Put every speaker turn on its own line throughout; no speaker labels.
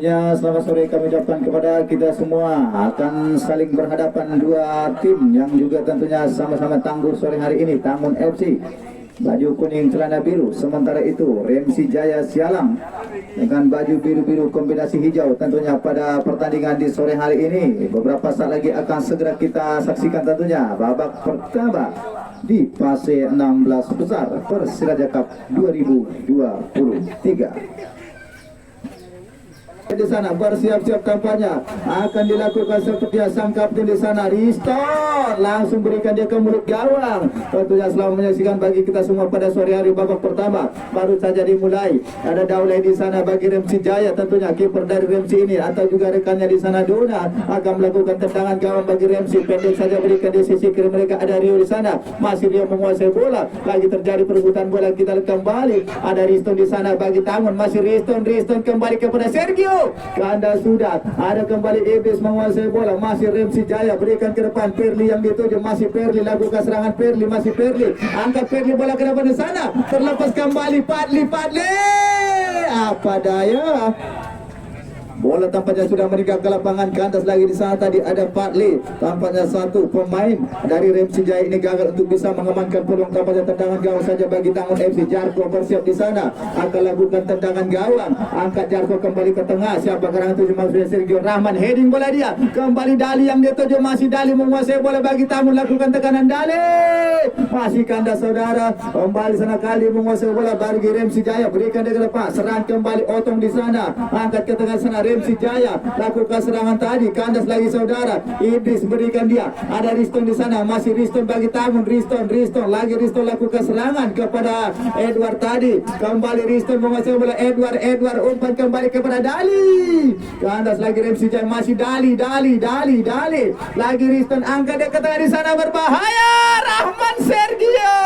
Tentunya selamat sore kami ucapkan kepada kita semua. Akan saling berhadapan dua tim yang juga tentunya sama-sama tangguh sore hari ini. Tangun FC baju kuning celana biru, sementara itu Remsi Jaya Sialang dengan baju biru-biru kombinasi hijau. Tentunya pada pertandingan di sore hari ini beberapa saat lagi akan segera kita saksikan tentunya babak pertama di fase 16 besar Persiraja Cup 2023. Di sana bersiap-siap kampanye akan dilakukan seperti yang sang kapten di sana. Riston langsung berikan dia ke mulut gawang. Tentunya selamat menyaksikan bagi kita semua pada sore hari babak pertama baru saja dimulai. Ada Daulay di sana bagi Remsi Jaya, tentunya kiper dari Remsi ini atau juga rekannya di sana Dona akan melakukan tendangan gawang bagi Remsi. Pendek saja berikan di sisi kiri mereka, ada Rio di sana. Masih Rio menguasai bola. Lagi terjadi perebutan bola, kita lihat kembali. Ada Riston di sana bagi Tangun. Masih Riston kembali kepada Sergio. Ganda sudah ada kembali Iblis menguasai bola. Masih Remsi Jaya berikan ke depan. Perli yang dituju, masih Perli lakukan serangan. Perli masih Perli, angkat Perli bola ke depan di sana. Terlepas kembali Padli. Apa daya? Bola tampaknya sudah meninggal ke lapangan. Kandas lagi di sana, tadi ada Padli. Tampaknya satu pemain dari Remsi Jaya ini gagal untuk bisa mengamankan peluang. Tampaknya tendangan gawang saja bagi Tangun FC. Jarko bersiap di sana akan lakukan tendangan gawang. Angkat Jarko kembali ke tengah. Siapa gerangan tuju maksudnya Sergio Rahman. Heading bola dia. Kembali Dali yang dituju, masih Dali menguasai bola bagi Tangun. Lakukan tekanan Dali. Masih Kandas saudara. Kembali sana kali menguasai bola bagi Remsi Jaya. Berikan dia ke depan. Serang kembali Otong di sana. Angkat ke tengah sana. Remsi Jaya lakukan serangan tadi. Kandas lagi saudara. Iblis berikan dia. Ada Riston di sana. Masih Riston bagi Tangun. Riston lagi Riston lakukan serangan kepada Edward tadi. Kembali Riston menguasai bola. Edward umpan kembali kepada Dali. Kandas lagi Remsi Jaya. Masih Dali. Lagi Riston angkat dia ke tengah di sana, berbahaya. Rahman Sergio.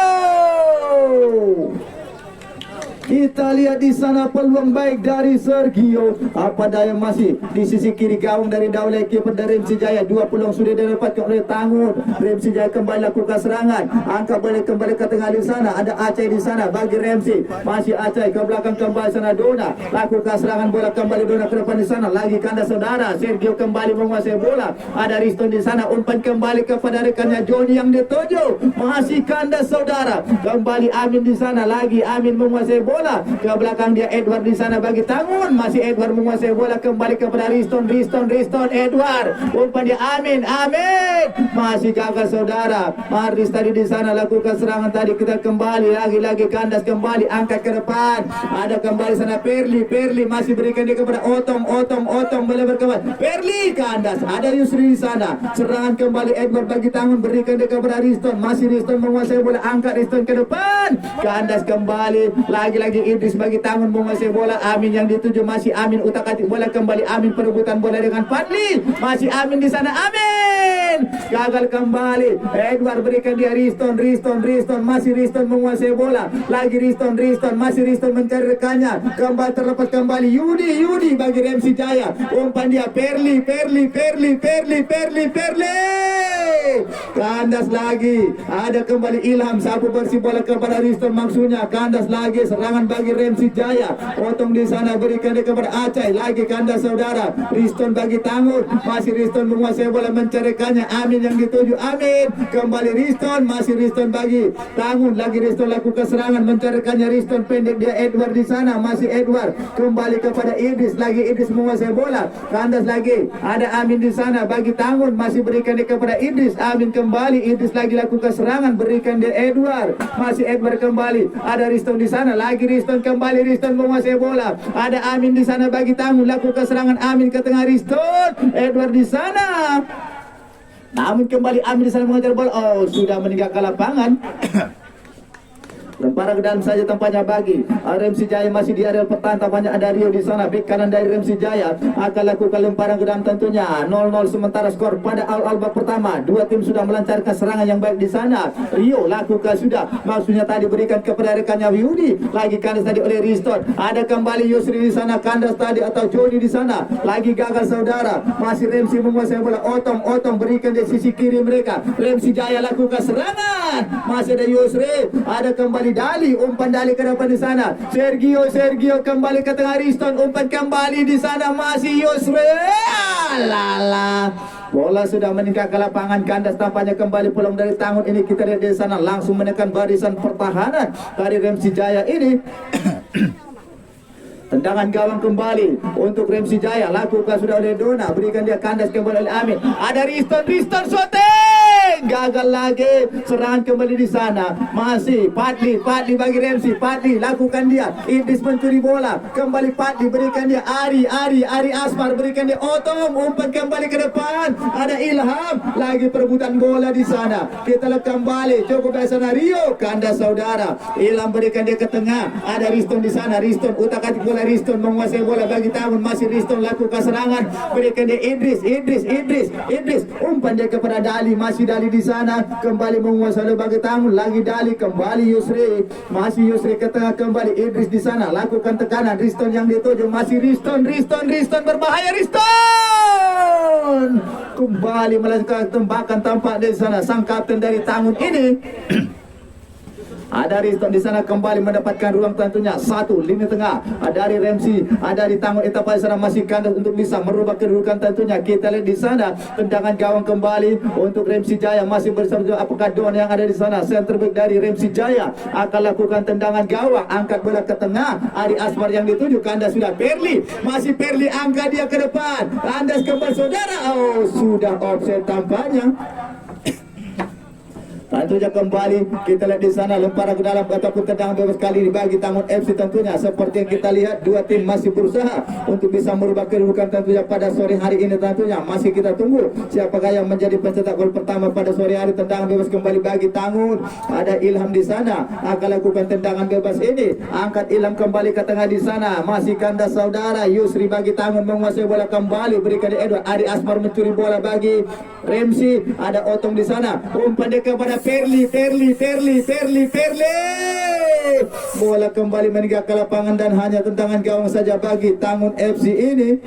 Kita lihat di sana peluang baik dari Sergio. Apa daya masih di sisi kiri gawang dari Daulay, kiper dari Remsi Jaya. Dua peluang sudah didapatkan oleh Tangun. Remsi Jaya kembali lakukan serangan. Angkat balik kembali ke tengah di sana. Ada Aceh di sana bagi Remsi. Masih Aceh ke belakang kembali sana Dona. Lakukan serangan bola kembali Dona ke depan di sana. Lagi Kandas saudara. Sergio kembali menguasai bola. Ada Riston di sana. Umpan kembali kepada rekannya Joni yang dituju. Masih Kandas saudara. Kembali Amin di sana. Lagi Amin menguasai bola. Ke belakang dia Edward di sana bagi Tangun. Masih Edward menguasai bola kembali kepada Riston. Edward. Umpan dia Amin. Masih gagal saudara. Maris tadi di sana lakukan serangan tadi. Kita kembali lagi Kandas kembali angkat ke depan. Ada kembali sana Perli masih berikan dia kepada Otong melebar kembali. Perli Kandas. Ada Yusri di sana. Serangan kembali Edward bagi Tangun, berikan dia kepada Riston. Masih Riston menguasai bola, angkat Riston ke depan. Kandas kembali lagi Iblis bagi Tangun menguasai bola. Amin yang dituju, masih Amin utak-atik bola kembali. Amin perebutan bola dengan Padli. Masih Amin di sana. Amin gagal kembali. Edward berikan dia Riston. Masih Riston menguasai bola. Lagi Riston. Masih Riston mencari rekannya. Kembali terlepas kembali Yudi bagi Remsi Jaya. Umpan dia Perli. Kandas lagi. Ada kembali Ilham. Sapu bersih bola kepada Riston maksudnya. Kandas lagi. Serangan bagi Remsi Jaya. Otong di sana berikan dia kepada Aceh. Lagi Kandas saudara. Riston bagi Tangun. Masih Riston menguasai bola mencarikannya. Amin yang dituju. Amin. Kembali Riston. Masih Riston bagi Tangun. Lagi Riston lakukan serangan mencarikannya. Riston pendek dia Edward di sana. Masih Edward. Kembali kepada Iblis. Lagi Iblis menguasai bola. Kandas lagi. Ada Amin di sana bagi Tangun. Masih berikan dia kepada Iblis. Amin kembali. Iblis lagi lakukan serangan. Berikan dia Edward. Masih Edward kembali. Ada Riston di sana. Lagi Riston kembali. Riston menguasai bola. Ada Amin di sana bagi Tangun. Lakukan serangan Amin ke tengah Riston. Edward di sana. Namun kembali Amin di sana mengejar bola. Oh, sudah meninggalkan lapangan. Lemparan ke dalam saja tampaknya bagi Remsi Jaya. Masih di area pertahanan tampaknya ada Rio di sana. Bek kanan dari Remsi Jaya akan lakukan lemparan ke dalam tentunya 0-0 sementara skor pada awal babak pertama. Dua tim sudah melancarkan serangan yang baik di sana. Rio lakukan sudah. Maksudnya tadi berikan kepada rekannya Yudi. Lagi Kandas tadi oleh Riston. Ada kembali Yusri di sana. Kandas tadi atau Joni di sana. Lagi gagal saudara. Masih Remsi menguasai bola. Otong berikan di sisi kiri mereka. Remsi Jaya lakukan serangan. Masih ada Yusri. Ada kembali kembali Dali, umpan Dali ke depan di sana. Sergio kembali ke tengah, Riston umpan kembali di sana, masih Yusri. Lala. Bola sudah meningkat ke lapangan kandas, tampaknya kembali peluang dari Tangun ini. Kita lihat di sana langsung menekan barisan pertahanan dari Remsi Jaya ini. Tendangan gawang kembali untuk Remsi Jaya, lakukan sudah oleh Dona, berikan dia kandas kembali oleh Amin. Ada Riston shooting, gagal lagi. Serangan kembali di sana, masih Padli bagi Remsi, Padli lakukan dia. Idris mencuri bola, kembali Padli berikan dia Ari Asmar, berikan dia Otom, umpan kembali ke depan. Ada Ilham, lagi perebutan bola di sana. Kita lihat kembali, cukup dari sana Rio, kandas saudara. Ilham berikan dia ke tengah, ada Riston di sana. Riston utak-atik bola, Riston menguasai bola bagi Tangun, masih Riston lakukan serangan, berikan dia Idris, umpan dia kepada Dali, masih Dali di sana, kembali menguasai bagi Tangun, lagi Dali, kembali Yusri, masih Yusri ke tengah, kembali Idris di sana, lakukan tekanan, Riston yang dituju, masih Riston berbahaya, Riston kembali melakukan tembakan, tampak di sana sang kapten dari Tangun ini. Ada Riston di sana kembali mendapatkan ruang, tentunya satu lini tengah dari Remsi, ada di Tangun etapa di sana, masih kandas untuk bisa merubah kedudukan tentunya. Kita lihat di sana tendangan gawang kembali untuk Remsi Jaya, masih bersama apakah Don yang ada di sana, center back dari Remsi Jaya akan lakukan tendangan gawang, angkat bola ke tengah, Ari Asmar yang dituju, kandas sudah Perli, masih Perli, angkat dia ke depan, kandas kembali saudara, oh sudah offset tampaknya. Tentunya kembali kita lihat di sana lemparan ke dalam ataupun tendangan bebas kali ini bagi Tangun FC. Tentunya seperti yang kita lihat, dua tim masih berusaha untuk bisa merubah kedudukan tentunya pada sore hari ini. Tentunya masih kita tunggu siapakah yang menjadi pencetak gol pertama pada sore hari. Tendangan bebas kembali bagi Tangun, ada Ilham di sana akan lakukan tendangan bebas ini, angkat Ilham kembali ke tengah di sana, masih kandas saudara. Yusri bagi Tangun menguasai bola kembali, berikan di Edward, Ari Asmar mencuri bola bagi Remsi, ada Otong di sana, umpan dia kepada Perli. Bola kembali meninggal ke lapangan dan hanya tendangan gawang saja bagi Tangun FC ini.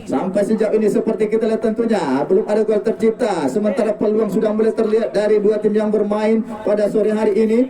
Sampai sejauh ini seperti kita lihat tentunya belum ada gol tercipta, sementara peluang sudah mulai terlihat dari dua tim yang bermain pada sore hari ini.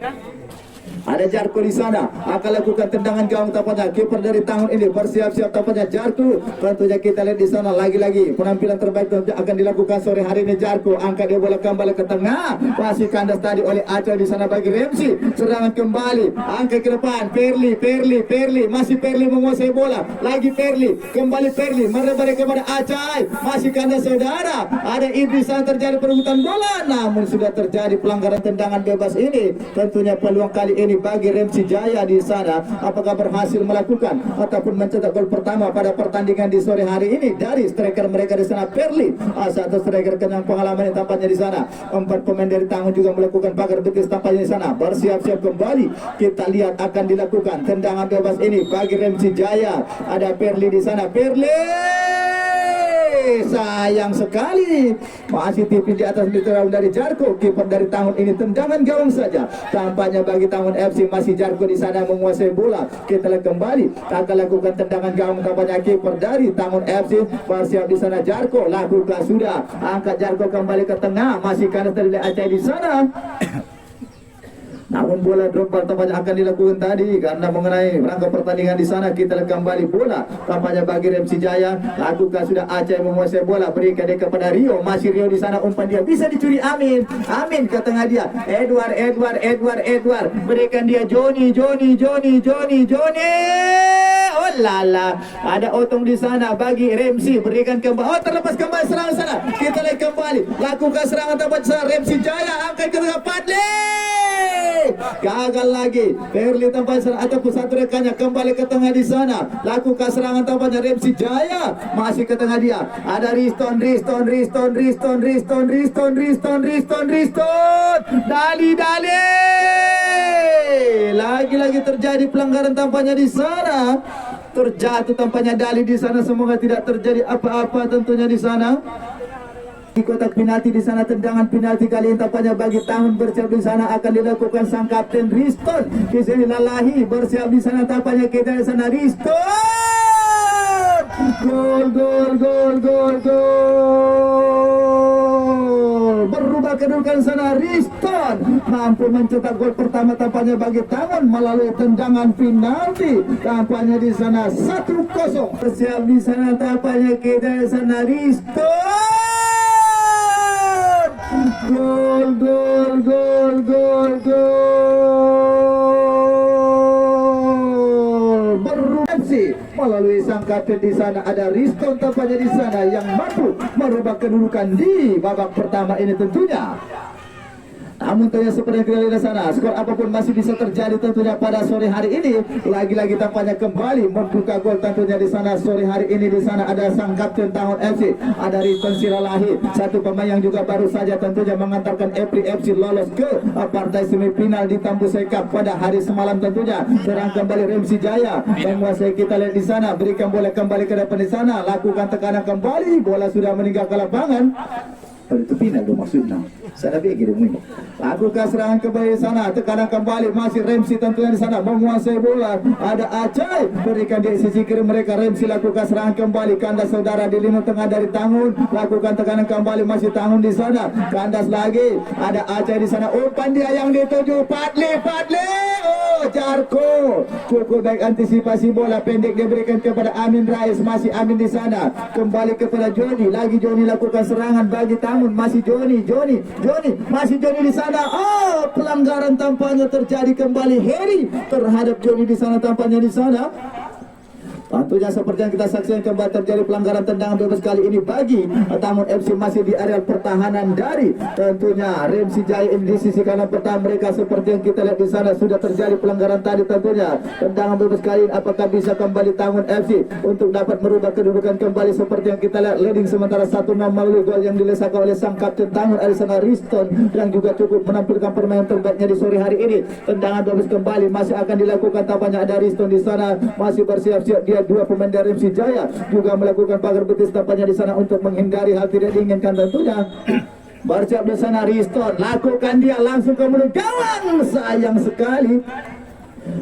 Ada Jarko di sana akan lakukan tendangan gawang, tampaknya kiper dari Tangun ini bersiap-siap, tampaknya Jarko. Tentunya kita lihat di sana lagi-lagi penampilan terbaik akan dilakukan sore hari ini. Jarko angkat dia bola kembali ke tengah, masih kandas tadi oleh Aceh di sana bagi Remsi. Serangan kembali, angkat ke depan, Perli, masih Perli menguasai bola, lagi Perli, kembali Perli, merebari kepada Aceh, masih kandas saudara. Ada Idris yang terjadi perebutan bola, namun sudah terjadi pelanggaran tendangan bebas ini. Tentunya peluang kali ini bagi Remsi Jaya di sana, apakah berhasil melakukan ataupun mencetak gol pertama pada pertandingan di sore hari ini dari striker mereka di sana, Perli, satu striker kenyang pengalaman yang tampaknya di sana. Empat pemain dari Tangun juga melakukan pagar betis tampaknya di sana, bersiap-siap kembali. Kita lihat akan dilakukan tendangan bebas ini bagi Remsi Jaya. Ada Perli di sana, sayang sekali masih tipis di atas literal dari Jarko, kiper dari Tangun ini. Tendangan gawang saja tampaknya bagi Tangun FC, masih Jarko di sana menguasai bola. Kita lihat kembali akan lakukan tendangan gawang, tampaknya kiper dari Tangun FC bersiap di sana. Jarko lakukan sudah, angkat Jarko kembali ke tengah, masih kanan dari Aceh di sana. Namun bola drop ball tampaknya akan dilakukan tadi karena mengenai rangka pertandingan di sana. Kita lihat kembali bola tampaknya bagi Remsi Jaya, lakukan sudah Aceh menguasai bola, berikan dia kepada Rio, masih Rio di sana, umpan dia bisa dicuri Amin ke tengah dia, Edward, berikan dia Joni. Oh lala, ada Otong di sana bagi Remsi, berikan kembali, oh terlepas kembali serangan sana. Kita lihat kembali, lakukan serangan tampaknya Remsi Jaya, angkat ke tengah Padli, gagal lagi. Perli tampaknya ataupun satu rekannya kembali ke tengah di sana, lakukan serangan tampaknya Remsi Jaya, masih ke tengah dia, ada Riston, Dali, lagi-lagi terjadi pelanggaran tampaknya di sana, terjatuh tampaknya Dali di sana. Semoga tidak terjadi apa-apa tentunya di sana. Di kotak penalti di sana, tendangan penalti kali ini tampaknya bagi Tangun bersiap di sana akan dilakukan sang kapten Riston. Di sini Lalahi bersiap di sana, tampaknya kita di sana Riston. Gol. Berubah kedudukan sana. Riston mampu mencetak gol pertama tampaknya bagi Tangun melalui tendangan penalti. Tampaknya di sana 1-0. Bersiap di sana tampaknya kita di sana. Riston. Gol, gol, gol, gol, gol. Berupsi melalui sang kapten di sana. Ada Riston tampaknya di sana yang mampu merubah kedudukan di babak pertama ini tentunya. Namun tentunya seperti yang kita lihat di sana, skor apapun masih bisa terjadi tentunya pada sore hari ini. Lagi-lagi tampaknya kembali membuka gol tentunya di sana sore hari ini. Di sana ada sang kapten Tangun FC, ada Riston Siralahi, satu pemain yang juga baru saja tentunya mengantarkan Epri FC lolos ke partai semifinal di Tambusai Cup pada hari semalam tentunya. Serang kembali Remsi Jaya menguasai, kita lihat di sana, berikan bola kembali ke depan di sana, lakukan tekanan kembali, bola sudah meninggalkan lapangan. Itu final tu maksudnya. Saya fikir ini. Lakukan serangan kembali sana, tekanan kembali masih Remsi tentunya di sana menguasai bola. Ada Acai berikan di sisi kiri mereka. Remsi lakukan serangan kembali, kandas saudara di lini tengah dari Tangun, lakukan tekanan kembali masih Tangun di sana. Kandas lagi, ada Acai di sana. Umpan dia yang dituju Padli. Oh, Jarko cukup baik antisipasi bola pendek diberikan kepada Amin Rais, masih Amin di sana. Kembali kepada Joni, lagi Joni lakukan serangan bagi Tangun, masih Joni masih Joni di sana. Oh, pelanggaran tampaknya terjadi kembali Heri terhadap Joni di sana tampaknya di sana. Tentunya seperti yang kita saksikan kembali terjadi pelanggaran tendangan bebas kali ini bagi Tangun FC masih di area pertahanan dari tentunya Remsi Jaya di sisi kanan pertahanan mereka. Seperti yang kita lihat di sana sudah terjadi pelanggaran tadi tentunya tendangan bebas kali ini. Apakah bisa kembali Tangun FC untuk dapat merubah kedudukan kembali seperti yang kita lihat, leading sementara 1-0 melalui gol yang dilesakan oleh sang kapten Tangun Alisana Riston yang juga cukup menampilkan permainan terbaiknya di sore hari ini. Tendangan bebas kembali masih akan dilakukan tampaknya ada Riston di sana masih bersiap-siap dia. Dua pemain dari MC Jaya juga melakukan pagar betis tampaknya di sana untuk menghindari hal tidak diinginkan tentunya. Bersiap di sana Riston, lakukan dia langsung ke mulut gawang, sayang sekali.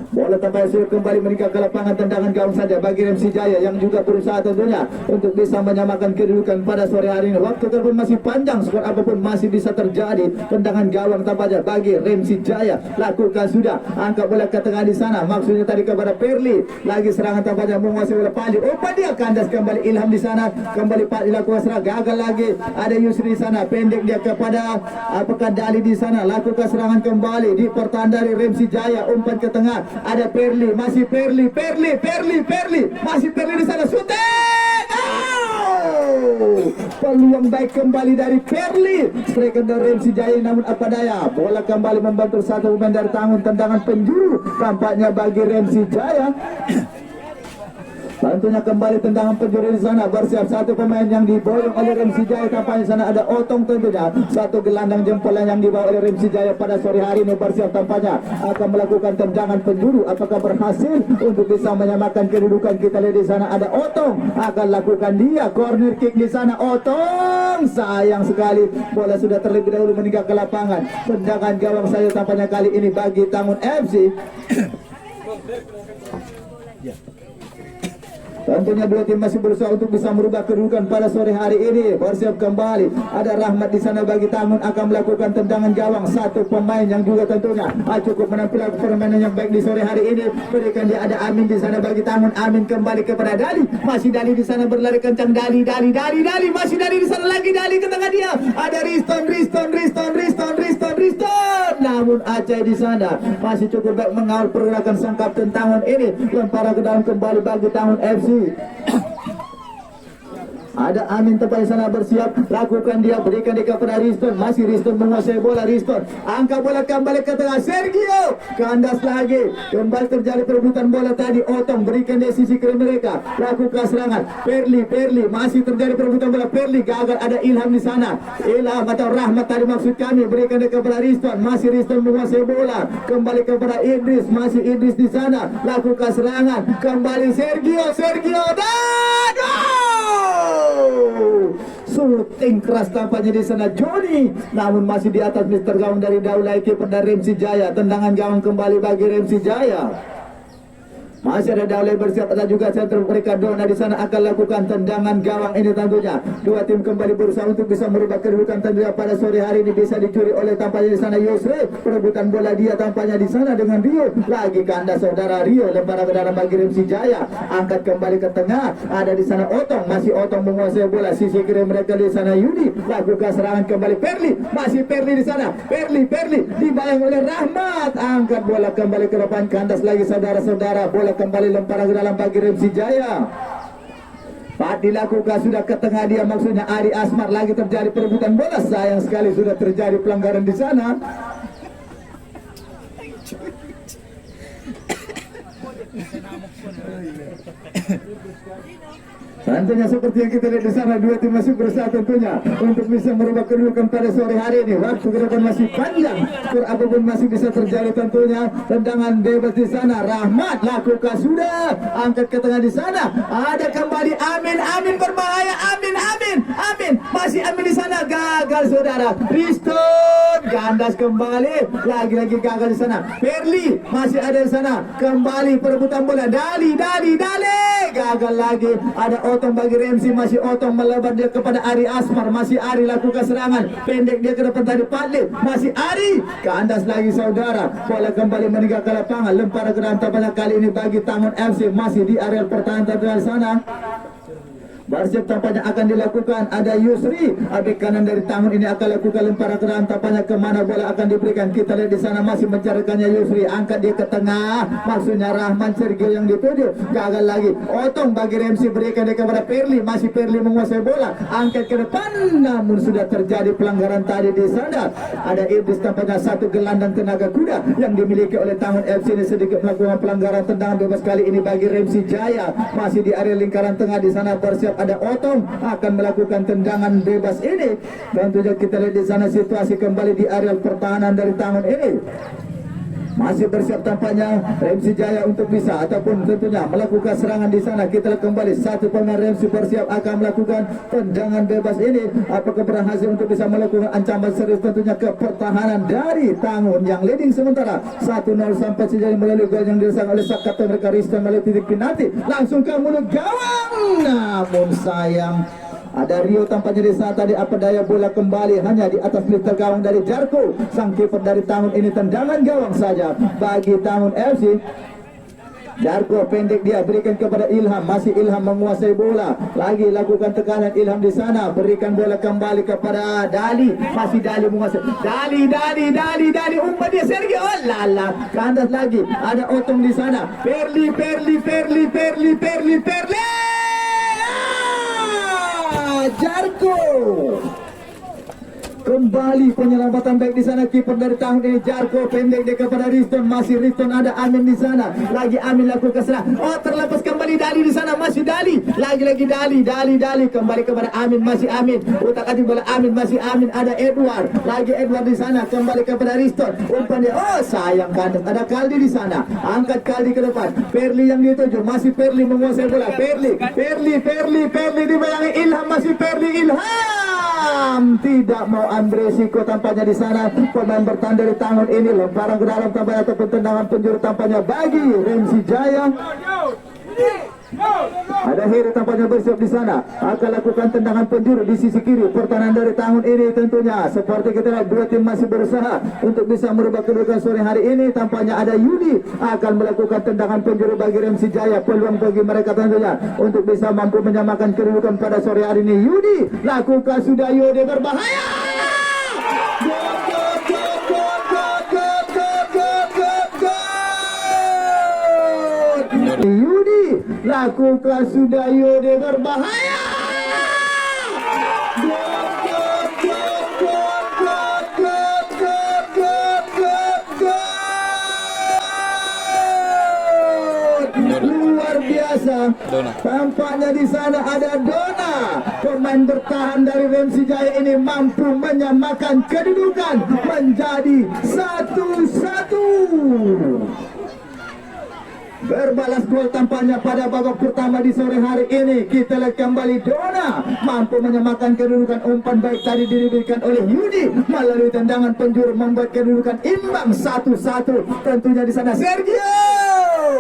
Bola tampaknya sudah kembali meninggalkan lapangan, tendangan gawang saja bagi MC Jaya yang juga berusaha tentunya untuk bisa menyamakan kedudukan pada sore hari ini. Waktu tersebut masih panjang, skor apapun masih bisa terjadi. Tendangan gawang tampaknya bagi MC Jaya, lakukan sudah, angkat bola ke tengah di sana, maksudnya tadi kepada Perli, lagi serangan tampaknya menguasai bola Pali. Umpan dia kandas kembali Ilham di sana, kembali Pali lakukan serangan, gagal lagi. Ada Yusri di sana, pendek dia kepada apakah Dali di sana, lakukan serangan kembali di pertahanan dari MC Jaya, umpan ke tengah. Ada Perli, masih Perli, masih Perli di sana, syuting. Oh! Peluang baik kembali dari Perli, striker dari MC Jaya, namun apa daya, bola kembali membantu satu pemain dari Tangun, tendangan penjuru tampaknya bagi MC Jaya. Tentunya kembali tendangan penjuru di sana, bersiap satu pemain yang diboyong oleh Remsi Jaya tampaknya di sana ada Otong tentunya, satu gelandang jempolan yang dibawa oleh Remsi Jaya pada sore hari ini bersiap tampaknya akan melakukan tendangan penjuru. Apakah berhasil untuk bisa menyamakan kedudukan? Kita lihat di sana ada Otong akan lakukan dia corner kick di sana. Otong sayang sekali, bola sudah terlebih dahulu meninggalkan lapangan. Tendangan gawang saya tampaknya kali ini bagi Tangun FC. Tentunya dua tim masih berusaha untuk bisa merubah kedudukan pada sore hari ini. Bersiap kembali, ada Rahmat di sana bagi Tangun akan melakukan tendangan gawang. Satu pemain yang juga tentunya cukup menampilkan permainan yang baik di sore hari ini. Berikan dia, ada Amin di sana bagi Tangun. Amin kembali kepada Dali, masih Dali di sana berlari kencang. Dali, masih Dali di sana lagi. Dali ke tengah dia. Ada Riston. Namun Aceh di sana masih cukup baik mengawal pergerakan sang kapten Tangun ini. Lemparan ke dalam kembali bagi Tangun FC. Ada Amin tepat di sana bersiap, lakukan dia, berikan dia kepada Riston, masih Riston menguasai bola. Riston angkat bola kembali ke tengah, Sergio kandas lagi, kembali terjadi perebutan bola tadi. Otong berikan dia sisi kiri mereka, lakukan serangan. Perli masih terjadi perebutan bola. Perli gagal, ada Ilham di sana. Ilham atau Rahmat tadi maksud kami, berikan dia kepada Riston, masih Riston menguasai bola, kembali kepada Idris, masih Idris di sana, lakukan serangan kembali. Sergio dan syuting keras tampaknya di sana Joni, namun masih di atas Mister Gawang dari Daulay, kiper dari Remsi Jaya. Tendangan gawang kembali bagi Remsi Jaya. Masih ada Daule bersiap, ada juga center mereka Dona di sana akan lakukan tendangan gawang ini tentunya. Dua tim kembali berusaha untuk bisa merubah kedudukan tentunya pada sore hari ini bisa dicuri oleh tampaknya di sana Yusri. Perebutan bola dia tampaknya di sana dengan Rio. Lagi kandas saudara Rio lempar ke dalam bagi Remsi Jaya. Angkat kembali ke tengah. Ada di sana Otong, masih Otong menguasai bola. Sisi kiri mereka di sana Yudi. Lakukan serangan kembali Perli. Masih Perli di sana. Perli dibayang oleh Rahmat. Angkat bola kembali ke depan kandas lagi saudara-saudara. Bola kembali lempar ke dalam bagi Remsi Jaya. Pak dilakukan sudah ke tengah dia maksudnya Ari Asmar, lagi terjadi perebutan bola. Sayang sekali sudah terjadi pelanggaran di sana. Tentunya seperti yang kita lihat di sana, dua tim masih berusaha tentunya untuk bisa merubah kedudukan pada sore hari ini. Waktu ke depan masih panjang, skor apapun masih bisa terjadi tentunya. Tendangan bebas di sana, Rahmat lakukan sudah, angkat ke tengah di sana. Ada kembali Amin berbahaya, Amin masih Amin di sana, gagal saudara. Riston gandas kembali, lagi-lagi gagal di sana. Perli masih ada di sana, kembali perebutan bola. Dali gagal lagi. Ada Otong bagi Remsi, masih Otong melebar dia kepada Ari Asmar, masih Ari lakukan serangan pendek dia ke depan tadi Padli, masih Ari kandas lagi saudara. Bola kembali meninggalkan lapangan, lempar ke dalam tampaknya kali ini bagi Tangun FC, masih di area pertahanan di sana. Bersiap tampaknya akan dilakukan. Ada Yusri, abek kanan dari Tangun ini akan lakukan lemparan ke dalam tampaknya kemana bola akan diberikan. Kita lihat di sana masih mencarikannya Yusri, angkat dia ke tengah, maksudnya Rahman Sergio yang dituju, gagal lagi. Otong bagi Remsi, berikan dia kepada Perli, masih Perli menguasai bola, angkat ke depan, namun sudah terjadi pelanggaran tadi di sana. Ada Iblis tampaknya satu gelandang tenaga kuda yang dimiliki oleh Tangun FC ini sedikit melakukan pelanggaran. Tendangan bebas kali ini bagi Remsi Jaya, masih di area lingkaran tengah di sana. Bersiap ada Otong akan melakukan tendangan bebas ini. Tentunya kita lihat di sana situasi kembali di area pertahanan dari Tangun ini. Masih bersiap tampaknya Remsi Jaya untuk bisa ataupun tentunya melakukan serangan di sana. Kita lihat kembali satu pemain Remsi bersiap akan melakukan tendangan bebas ini. Apakah berhasil untuk bisa melakukan ancaman serius tentunya ke pertahanan dari Tangun yang leading sementara 1-0 sampai sejauh melalui gol yang dirasakan oleh Sakata mereka Riston melalui titik penalti langsung ke mulut gawang, namun sayang. Ada Rio tampaknya di sana tadi, apa daya bola kembali hanya di atas lifter gawang dari Jarko. Sang kiper dari Tangun ini tendangan gawang saja bagi Tangun FC. Jarko pendek dia berikan kepada Ilham, masih Ilham menguasai bola, lagi lakukan tekanan Ilham di sana, berikan bola kembali kepada Dali, masih Dali menguasai. Dali umpan dia Sergio, oh lala, kandas lagi. Ada Otong di sana, Perli. Jarko kembali penyelamatan baik di sana, kiper dari Tangun ini Jarko pendek dia kepada Riston, masih Riston, ada Amin di sana, lagi Amin lakukan serangan, oh terlepas kembali Dali di sana, masih Dali, lagi Dali kembali kepada Amin, masih Amin, utak-atik bola Amin, masih Amin, ada Edward, lagi Edward di sana, kembali kepada Riston, umpan dia, oh sayang kandas. Ada Kaldi di sana, angkat Kaldi ke depan, Perli yang dituju, masih Perli menguasai bola, Perli dibayangi Ilham, masih Perli, Ilham tidak mau ambil resiko tampaknya di sana. Pemain bertahan dari Tangun ini lemparan ke dalam tampaknya ataupun tendangan penjuru tampaknya bagi Remsi Jaya. Ada Heri tampaknya bersiap di sana, akan lakukan tendangan penjuru di sisi kiri pertahanan dari Tangun ini. Tentunya seperti kita lihat dua tim masih berusaha untuk bisa merubah kedudukan sore hari ini. Tampaknya ada Yudi akan melakukan tendangan penjuru bagi Remsi Jaya, peluang bagi mereka tentunya untuk bisa mampu menyamakan kedudukan pada sore hari ini. Yudi lakukan sudah, Yudi berbahaya. Yudi lakukan sudah, Yudi berbahaya. Luar biasa. Tampaknya di sana ada Dona, pemain bertahan dari Remsi Jaya ini mampu menyamakan kedudukan menjadi 1-1. Berbalas gol tampaknya pada babak pertama di sore hari ini. Kita lihat kembali Dona mampu menyamakan kedudukan. Umpan baik tadi diberikan oleh Yudi melalui tendangan penjuru membuat kedudukan imbang 1-1. Tentunya di sana Sergio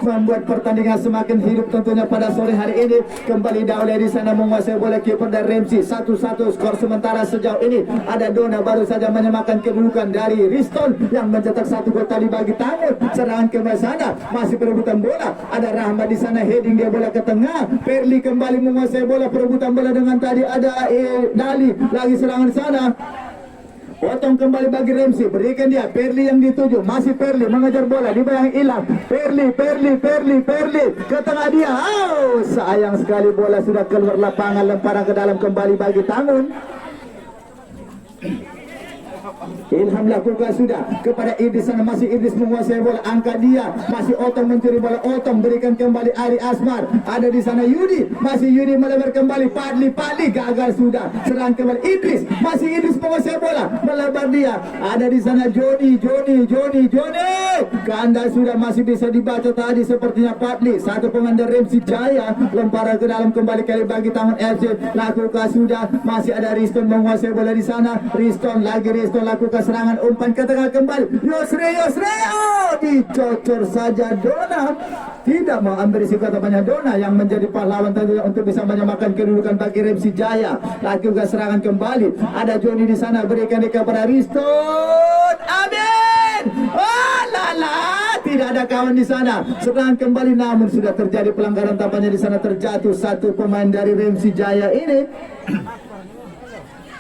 membuat pertandingan semakin hidup tentunya pada sore hari ini. Kembali Daule di sana menguasai bola, kiper dari Remsi. 1-1 skor sementara sejauh ini. Ada Dona baru saja menyamakan kedudukan dari Riston yang mencetak 1 gol tadi bagi Tangun. Serangan ke sana masih perebutan bola. Ada Rahmat di sana, heading dia bola ke tengah. Perli kembali menguasai bola, perebutan bola dengan tadi ada Dali lagi serangan di sana. Potong kembali bagi Remsi, berikan dia Perli yang dituju, masih Perli mengejar bola di bayang Ilham. Perli ke tengah dia. Oh, sayang sekali bola sudah keluar lapangan, lemparan ke dalam kembali bagi Tangun. Ilham lakukan sudah kepada Idris sana, masih Idris menguasai bola, angkat dia, masih Otong mencuri bola, Otong berikan kembali Ari Asmar, ada di sana Yudi, masih Yudi melebar kembali, Padli gagal sudah, serang kembali Idris, masih Idris menguasai bola, melebar dia, ada di sana Joni, kanda sudah masih bisa dibaca tadi sepertinya Padli, satu pemain dari Remsi Jaya, lemparan ke dalam kembali kali bagi Tangan FC, lakukan sudah, masih ada Riston menguasai bola di sana, Riston lakukan serangan umpan ke tengah kembali. Yosre, oh, dicocor saja Dona. Tidak mau ambil risiko temannya Dona yang menjadi pahlawan tentunya untuk bisa menyamakan kedudukan bagi Remsi Jaya. Lakukan serangan kembali. Ada Joni di sana, berikan dia kepada Riston. Amin. Oh lala, tidak ada kawan di sana. Serangan kembali, namun sudah terjadi pelanggaran, tampaknya di sana terjatuh satu pemain dari Remsi Jaya ini.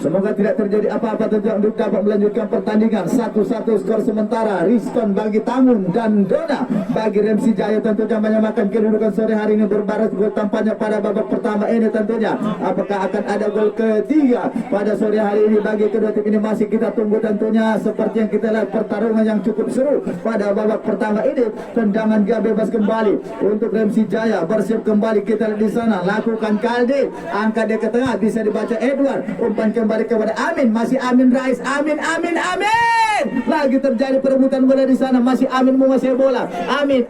Semoga tidak terjadi apa-apa tentunya untuk dapat melanjutkan pertandingan. 1-1 skor sementara. Riston bagi Tangun dan Dona bagi Remsi Jaya tentunya menyamakan kedudukan sore hari ini. Berbaras gol tampaknya pada babak pertama ini tentunya. Apakah akan ada gol ketiga pada sore hari ini bagi kedua tim ini, masih kita tunggu tentunya. Seperti yang kita lihat, pertarungan yang cukup seru pada babak pertama ini. Tendangan dia bebas kembali untuk Remsi Jaya. Bersiap kembali, kita lihat di sana. Lakukan Kaldi, angkat dia ke tengah, bisa dibaca Edward. Umpan kembali kepada Amin, masih Amin Rais, Amin. Lagi terjadi perebutan bola di sana, masih Amin menguasai bola. Amin,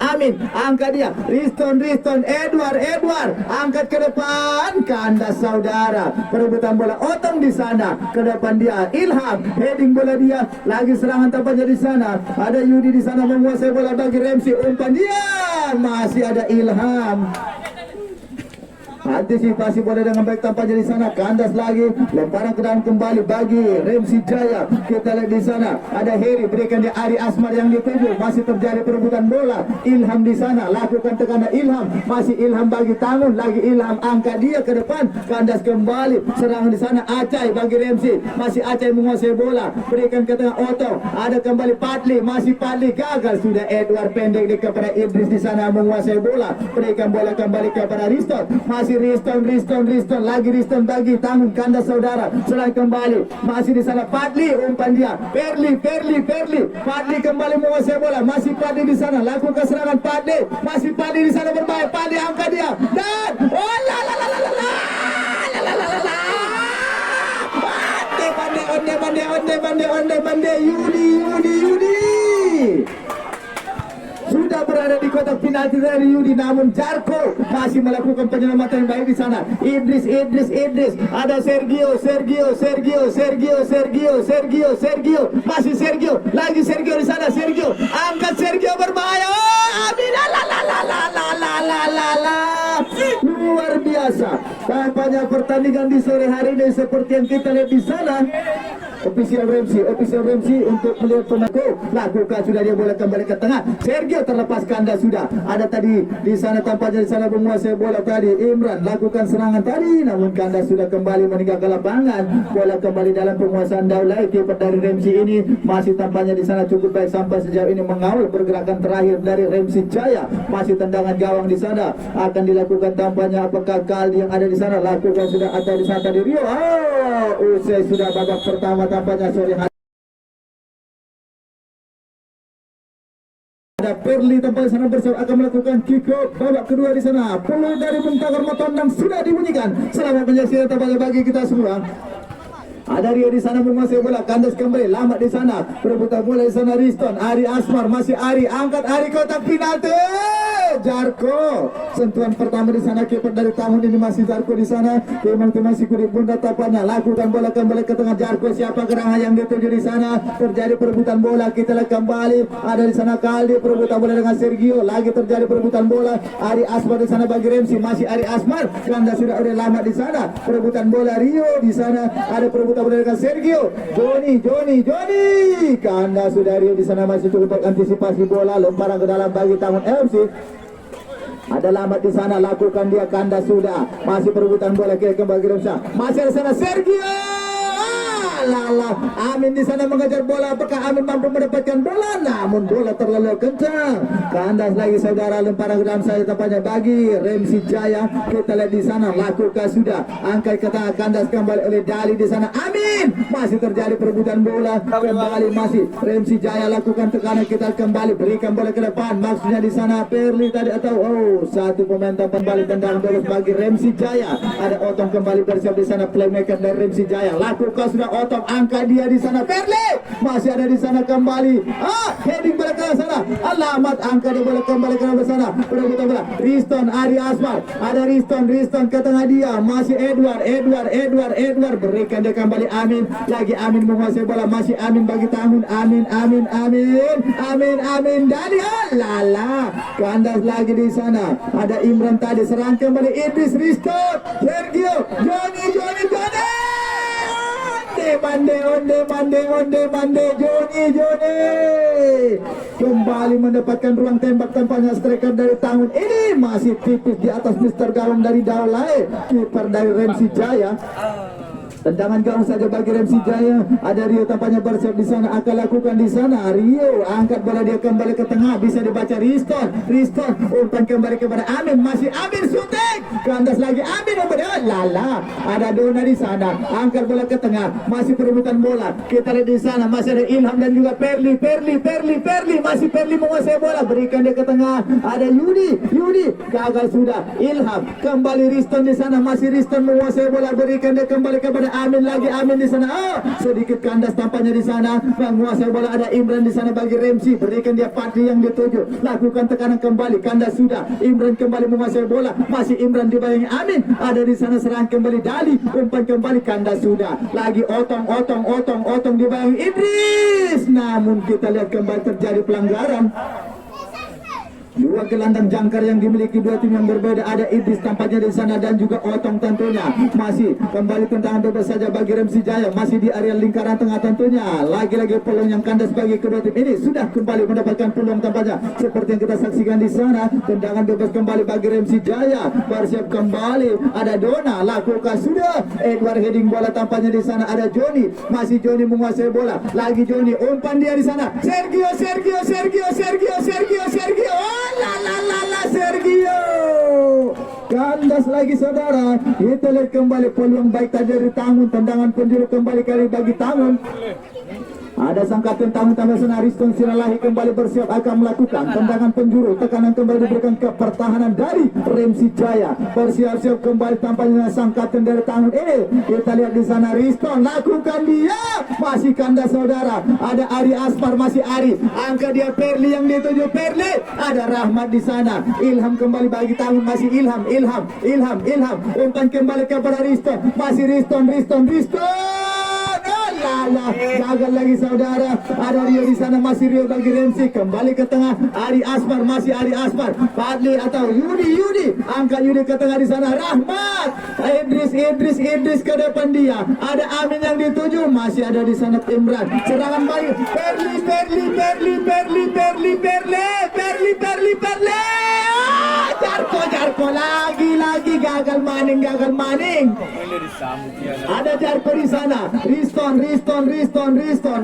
angkat dia. Riston, Edward, angkat ke depan, kandas saudara. Perebutan bola, Otong di sana, ke depan dia. Ilham, heading bola dia, lagi serangan tampaknya di sana. Ada Yudi di sana menguasai bola bagi Remsi, umpan dia, masih ada Ilham. Antisipasi bola dengan baik tampaknya di sana, kandas lagi, lemparan ke dalam kembali bagi Remsi Jaya. Kita lihat di sana ada Heri, berikan dia Ari Asmar yang dituju, masih terjadi perebutan bola. Ilham di sana, lakukan tekanan Ilham, masih Ilham bagi Tangun, lagi Ilham angkat dia ke depan, kandas kembali, serangan di sana Acai bagi Remsi, masih Acai menguasai bola, berikan ke tengah Otto, ada kembali Padli, masih Padli gagal sudah. Edward pendek di kepada Idris di sana menguasai bola, berikan bola kembali kepada Riston, masih Riston, lagi Riston bagi Tangun, kandas saudara, serang kembali, masih di sana Padli, umpan dia, Perli, Padli kembali menguasai bola, masih Padli di sana, lakukan serangan Padli, masih Padli di sana berbahaya, Padli angkat dia, dan oh la Onde, Yudi sudah berada di kotak penalti dari Yudi, namun Jarko masih melakukan penyelamatan yang baik di sana. Idris, ada Sergio, masih Sergio, lagi Sergio di sana, Sergio angkat, Sergio berbahaya. Oh, amin, luar biasa. Tampaknya pertandingan di sore hari ini seperti yang kita lihat di sana. Official Remsi untuk melihat pemain, lakukan sudah, dia bola kembali ke tengah. Sergio terlepas kanda sudah. Ada tadi di sana, tampaknya di sana menguasai bola tadi. Imran lakukan serangan tadi, namun kanda sudah kembali meninggalkan lapangan. Bola kembali dalam penguasaan Daulay. Kiper dari Remsi ini masih tampaknya di sana cukup baik sampai sejauh ini mengawal pergerakan terakhir dari Remsi Jaya. Masih tendangan gawang di sana akan dilakukan tampaknya. Apakah Kaldi yang ada di sana lakukan sudah, atau di sana tadi Rio? Oh, usai sudah babak pertama tampaknya sore hari. Ada Perli tampaknya sana bersiap akan melakukan kick off babak kedua di sana. Peluit dari Muntagar Matondang sudah dibunyikan. Selamat menyaksikan tampaknya bagi kita semua. Ada Rio di sana menguasai bola, kandas kembali, lama di sana, perebutan bola di sana Riston, Ari Asmar, masih Ari, angkat Ari kotak penalti. Jarko. Sentuhan pertama di sana, kiper dari tahun ini masih Jarko di sana. Memang masih kulit bunda tapannya. Lakukan bola kembali ke tengah Jarko. Siapa gerangan yang dituju di sana? Terjadi perebutan bola. Kita lihat kembali. Ada di sana Kaldi perebutan bola dengan Sergio. Lagi terjadi perebutan bola. Ari Asmar di sana bagi Remsi. Masih Ari Asmar. Kanda sudah udah lama di sana. Perebutan bola Rio di sana. Ada perebutan bola dengan Sergio. Joni. Kanda sudah Rio di sana masih cukup antisipasi bola. Lemparan ke dalam bagi Tahun FC. Ada Lamat di sana, lakukan dia Kanda sudah. Masih perebutan bola ke kembali Remsa. Masih di sana Sergio. Lala, Amin di sana mengejar bola. Apakah Amin mampu mendapatkan bola? Namun bola terlalu kencang. Kandas lagi saudara, lemparan ke dalam saya tampaknya bagi Remsi Jaya. Kita lihat di sana, lakukan sudah. Angkat ke tengah, kandas kembali oleh Dali di sana. Amin masih terjadi perebutan bola. Kembali masih Remsi Jaya lakukan tekanan. Kita kembali berikan bola ke depan. Maksudnya di sana Perli tadi atau satu pemain kembali tendangan bebas bagi Remsi Jaya. Ada Otong kembali bersiap di sana, playmaker dari Remsi Jaya. Lakukan sudah Otong. Angka dia di sana Perli masih ada di sana kembali. Heading bola ke sana. Alamat angka dia bola kembali ke sana. Perebutan bola. Riston Ari Asmar. Ada Riston ke tengah dia. Masih Edward berikan dia kembali Amin. Lagi Amin menguasai bola. Masih Amin bagi Tahun. Amin. Dali lala. Kandas lagi di sana. Ada Imran tadi serang kembali Idris Riston. Sergio Joni. Mande Joni kembali mendapatkan ruang tembak tampaknya striker dari Tahun ini masih tipis di atas Mister Gawang dari Daulay, kiper dari Remsi Jaya. Tendangan gawang saja bagi Remsi Jaya. Ada Rio tampaknya bersiap di sana, akan lakukan di sana. Rio angkat bola dia kembali ke tengah, bisa dibaca Riston umpan kembali kepada Amin. Masih Amin syuting. Kandas lagi Amin lala. Ada Dona di sana, angkat bola ke tengah, masih perebutan bola. Kita lihat di sana masih ada Ilham dan juga Perli. Masih Perli menguasai bola, berikan dia ke tengah. Ada Yudi gagal sudah. Ilham kembali Riston di sana, masih Riston menguasai bola, berikan dia kembali kepada Amin lagi Amin di sana. Sedikit kandas tampaknya di sana. Menguasai bola ada Imran di sana bagi Remsi. Berikan dia Patri yang dituju. Lakukan tekanan kembali. Kandas sudah. Imran kembali menguasai bola. Masih Imran dibayangi Amin. Ada di sana serang kembali Dali. Umpan kembali kandas sudah. Lagi Otong dibayangi Idris. Namun kita lihat kembali terjadi pelanggaran. Dua gelandang jangkar yang dimiliki dua tim yang berbeda. Ada Idris tampaknya di sana dan juga Otong tentunya. Masih kembali tendangan bebas saja bagi Remsi Jaya. Masih di area lingkaran tengah tentunya. Lagi-lagi peluang yang kandas bagi kedua tim ini. Sudah kembali mendapatkan peluang tampaknya seperti yang kita saksikan di sana. Tendangan bebas kembali bagi Remsi Jaya. Bersiap kembali. Ada Dona. Lakukan sudah. Edward heading bola tampaknya di sana. Ada Joni. Masih Joni menguasai bola. Lagi Joni. Umpan dia di sana. Sergio. Sergio kandas lagi saudara. Kita lihat kembali peluang baik tadi dari Tahun. Tendangan penjuru kembali kali bagi Tahun. Ada sang kapten Tahun tambah sana Riston Siralahi kembali bersiap akan melakukan tendangan penjuru. Tekanan kembali diberikan ke pertahanan dari Remsi Jaya. Bersiap-siap kembali tampaknya sang kapten dari Tahun ini. Kita lihat di sana Riston lakukan dia. Masih kandas saudara. Ada Ari Asmar, masih Ari. Angka dia Perli yang dituju Perli. Ada Rahmat di sana. Ilham kembali bagi Tahun, masih Ilham. Umpan kembali kepada Riston. Masih Riston. Gagal lagi saudara. Ada Rio di sana, masih Rio bagi Remsi. Kembali ke tengah Ari Asmar, masih Ari Asmar. Fadli atau Yudi. Angkat Yudi ke tengah di sana. Rahmat. Idris ke depan dia. Ada Amin yang dituju, masih ada di sana Imran. Serangan baik Perli. Jarko lagi gagal maning. Ada Jarko di sana. Riston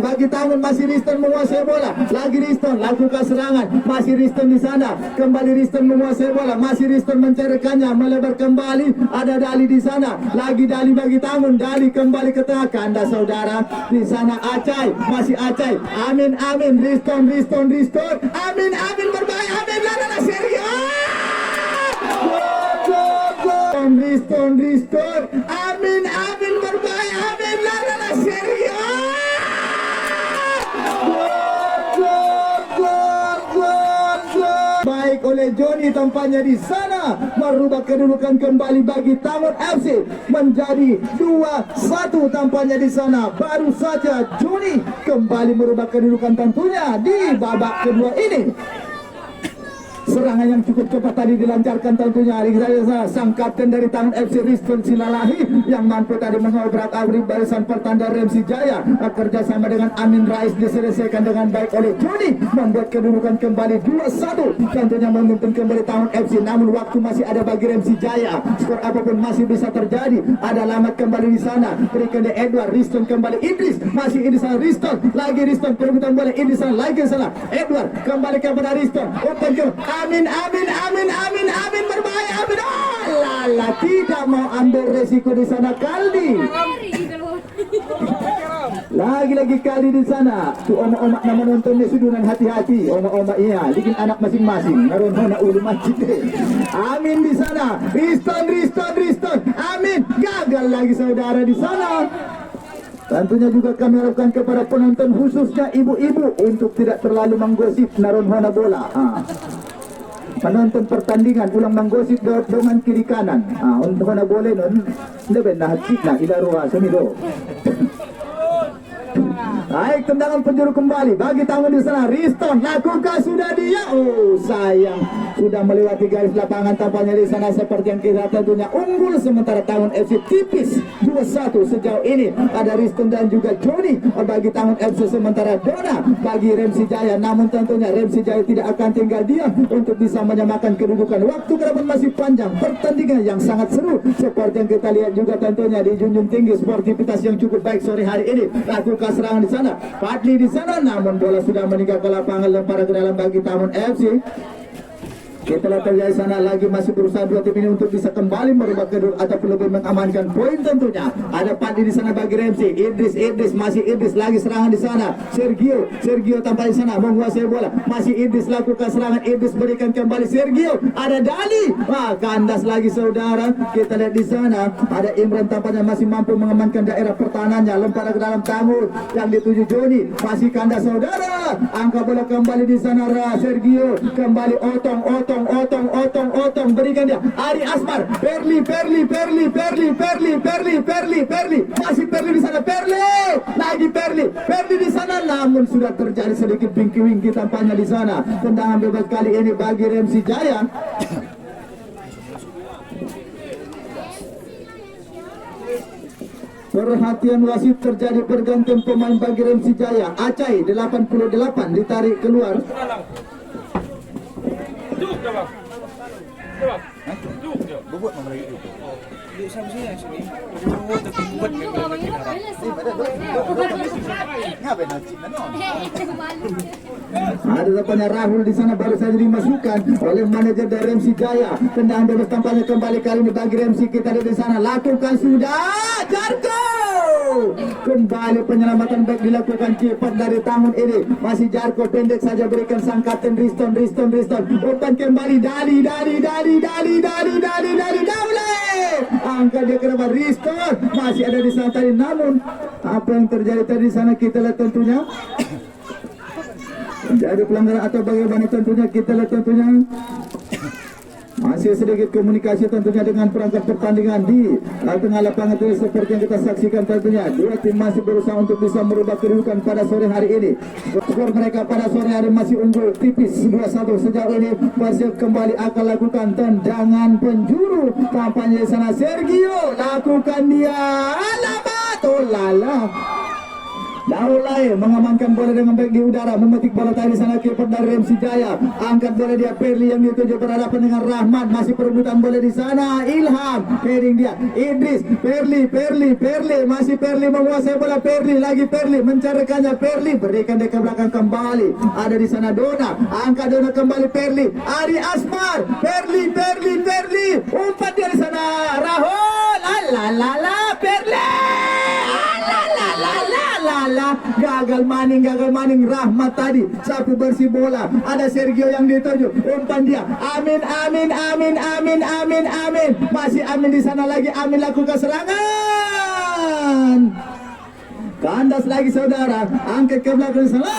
bagi Tahun, masih Riston menguasai bola. Lagi Riston lakukan serangan, masih Riston di sana. Kembali Riston menguasai bola, masih Riston mencarikannya, melebar kembali. Ada Dali di sana. Lagi Dali bagi Tahun. Dali kembali ke tengah kandas saudara. Di sana Acai, masih Acai. Amin. Riston. Amin berbahaya. Amin lala Sergio. Riston. Amin berbahaya. Amin lala Sergio. Gol. Baik oleh oleh Joni tampaknya di sana merubah kedudukan kembali bagi Taman FC menjadi 2-1 tampaknya di sana. Baru saja Joni kembali merubah kedudukan tentunya di babak kedua ini. Serangan yang cukup cepat tadi dilancarkan tentunya di sana sang kapten dari Taman FC Riston Silalahi yang mampu tadi mengobrak-abrik barisan pertanda Remsi Jaya. Kerjasama dengan Amin Rais diselesaikan dengan baik oleh Joni membuat kedudukan kembali 2-1. Tentunya memimpin kembali Taman FC, namun waktu masih ada bagi Remsi Jaya. Skor apapun masih bisa terjadi. Ada Lamat kembali di sana, berikan dia Edward, Riston kembali Idris, masih Idris sana Riston, lagi Riston perebutan bola Idris sana, lagi sana Edward kembali kepada Riston, open ke Amin berbahaya Amin. Oh lala, tidak mau ambil resiko di sana Kaldi. Lagi-lagi Kaldi di sana. Tu omak-omak nama nonton ni sudunan hati-hati. Omak-omak iya, bikin anak masing-masing. Naron hona ulu masjid. Amin di sana. Riston. Amin gagal lagi saudara di sana. Tentunya juga kami harapkan kepada penonton khususnya ibu-ibu untuk tidak terlalu menggosip naron hona bola. Penonton pertandingan ulang menggosip dengan kiri kanan. Untuk mana boleh non, tidak benar hati nak ila ruah semido. Baik, tendangan penjuru kembali bagi tangan di sana. Riston lakukan sudah dia. Oh sayang, sudah melewati garis lapangan tampaknya di sana seperti yang kita tentunya unggul sementara Taman FC tipis 2-1 sejauh ini. Ada Riston dan juga Joni bagi Taman FC sementara Dona bagi Remsi Jaya. Namun tentunya Remsi Jaya tidak akan tinggal diam untuk bisa menyamakan kedudukan. Waktu ke depan masih panjang, pertandingan yang sangat seru seperti yang kita lihat juga tentunya dijunjung tinggi sportivitas yang cukup baik sore hari ini. Lakukan serangan di sana, Fadli di sana, namun bola sudah meninggal ke lapangan, lempar ke dalam bagi Taman FC. Kita lihat terjadi sana lagi masih berusaha dua tim ini untuk bisa kembali merubah kedudukan ataupun lebih mengamankan poin tentunya. Ada Fadli di sana bagi Remsi, Idris masih Idris lagi serangan di sana. Sergio tampak di sana menguasai bola, masih Idris lakukan serangan, Idris berikan kembali Sergio. Ada Dali, kandas lagi saudara. Kita lihat di sana ada Imran tampaknya masih mampu mengamankan daerah pertahanannya, lempar ke dalam Tamu yang dituju Joni, masih kandas saudara. Angka bola kembali di sana Sergio, kembali otong berikan dia Ari Asmar, Perli masih Perli di sana, Perli di sana, namun sudah terjadi sedikit bingki-wingki tampaknya di sana. Tendangan bebas kali ini bagi Remsi Jaya. Perhatian wasit terjadi pergantian pemain bagi Remsi Jaya. Acai 88 ditarik keluar.
Bubut mau lagi itu. Duduk sama sini sini. Bubut tapi bubut ngapain nanti
ada depannya Rahul di sana baru saja dimasukkan oleh manajer dari Remsi Jaya. Tendangan bebas tampaknya kembali kali ini bagi Remsi. Kita ada di sana, lakukan sudah Jarko. Kembali penyelamatan baik dilakukan kiper dari Taman ini. Masih Jarko pendek saja berikan sang kapten Riston. Umpan kembali Dali. Angkat dia ke depan Riston. Masih ada di sana tadi, namun apa yang terjadi tadi di sana kita lihat tentunya. Jadi pelanggaran atau bagaimana tentunya kita lihat tentunya. Masih sedikit komunikasi tentunya dengan perangkat pertandingan di tengah lapangan itu seperti yang kita saksikan tentunya. Dua tim masih berusaha untuk bisa merubah kedudukan pada sore hari ini. Skor mereka pada sore hari masih unggul tipis 2-1 sejauh ini. Persib kembali akan lakukan tendangan penjuru. Tampaknya di sana Sergio lakukan dia. Alamat, oh lala. Daulay mengamankan bola dengan baik di udara, memetik bola tadi sana kiper dari Remsi Jaya. Angkat bola dia Perli yang dituju berhadapan dengan Rahmat, masih perebutan bola di sana. Ilham heading dia Idris, Perli masih Perli menguasai bola. Perli mencarikannya, Perli berikan dia ke belakang kembali. Ada di sana Dona, angkat Dona kembali Perli, Ari Asmar, Perli umpan dia di sana Rahul, Perli gagal maning Rahmat tadi sapu bersih bola. Ada Sergio yang dituju, umpan dia Amin. Masih Amin di sana lagi, Amin lakukan serangan. Kandas lagi saudara, angkat ke belakang sana.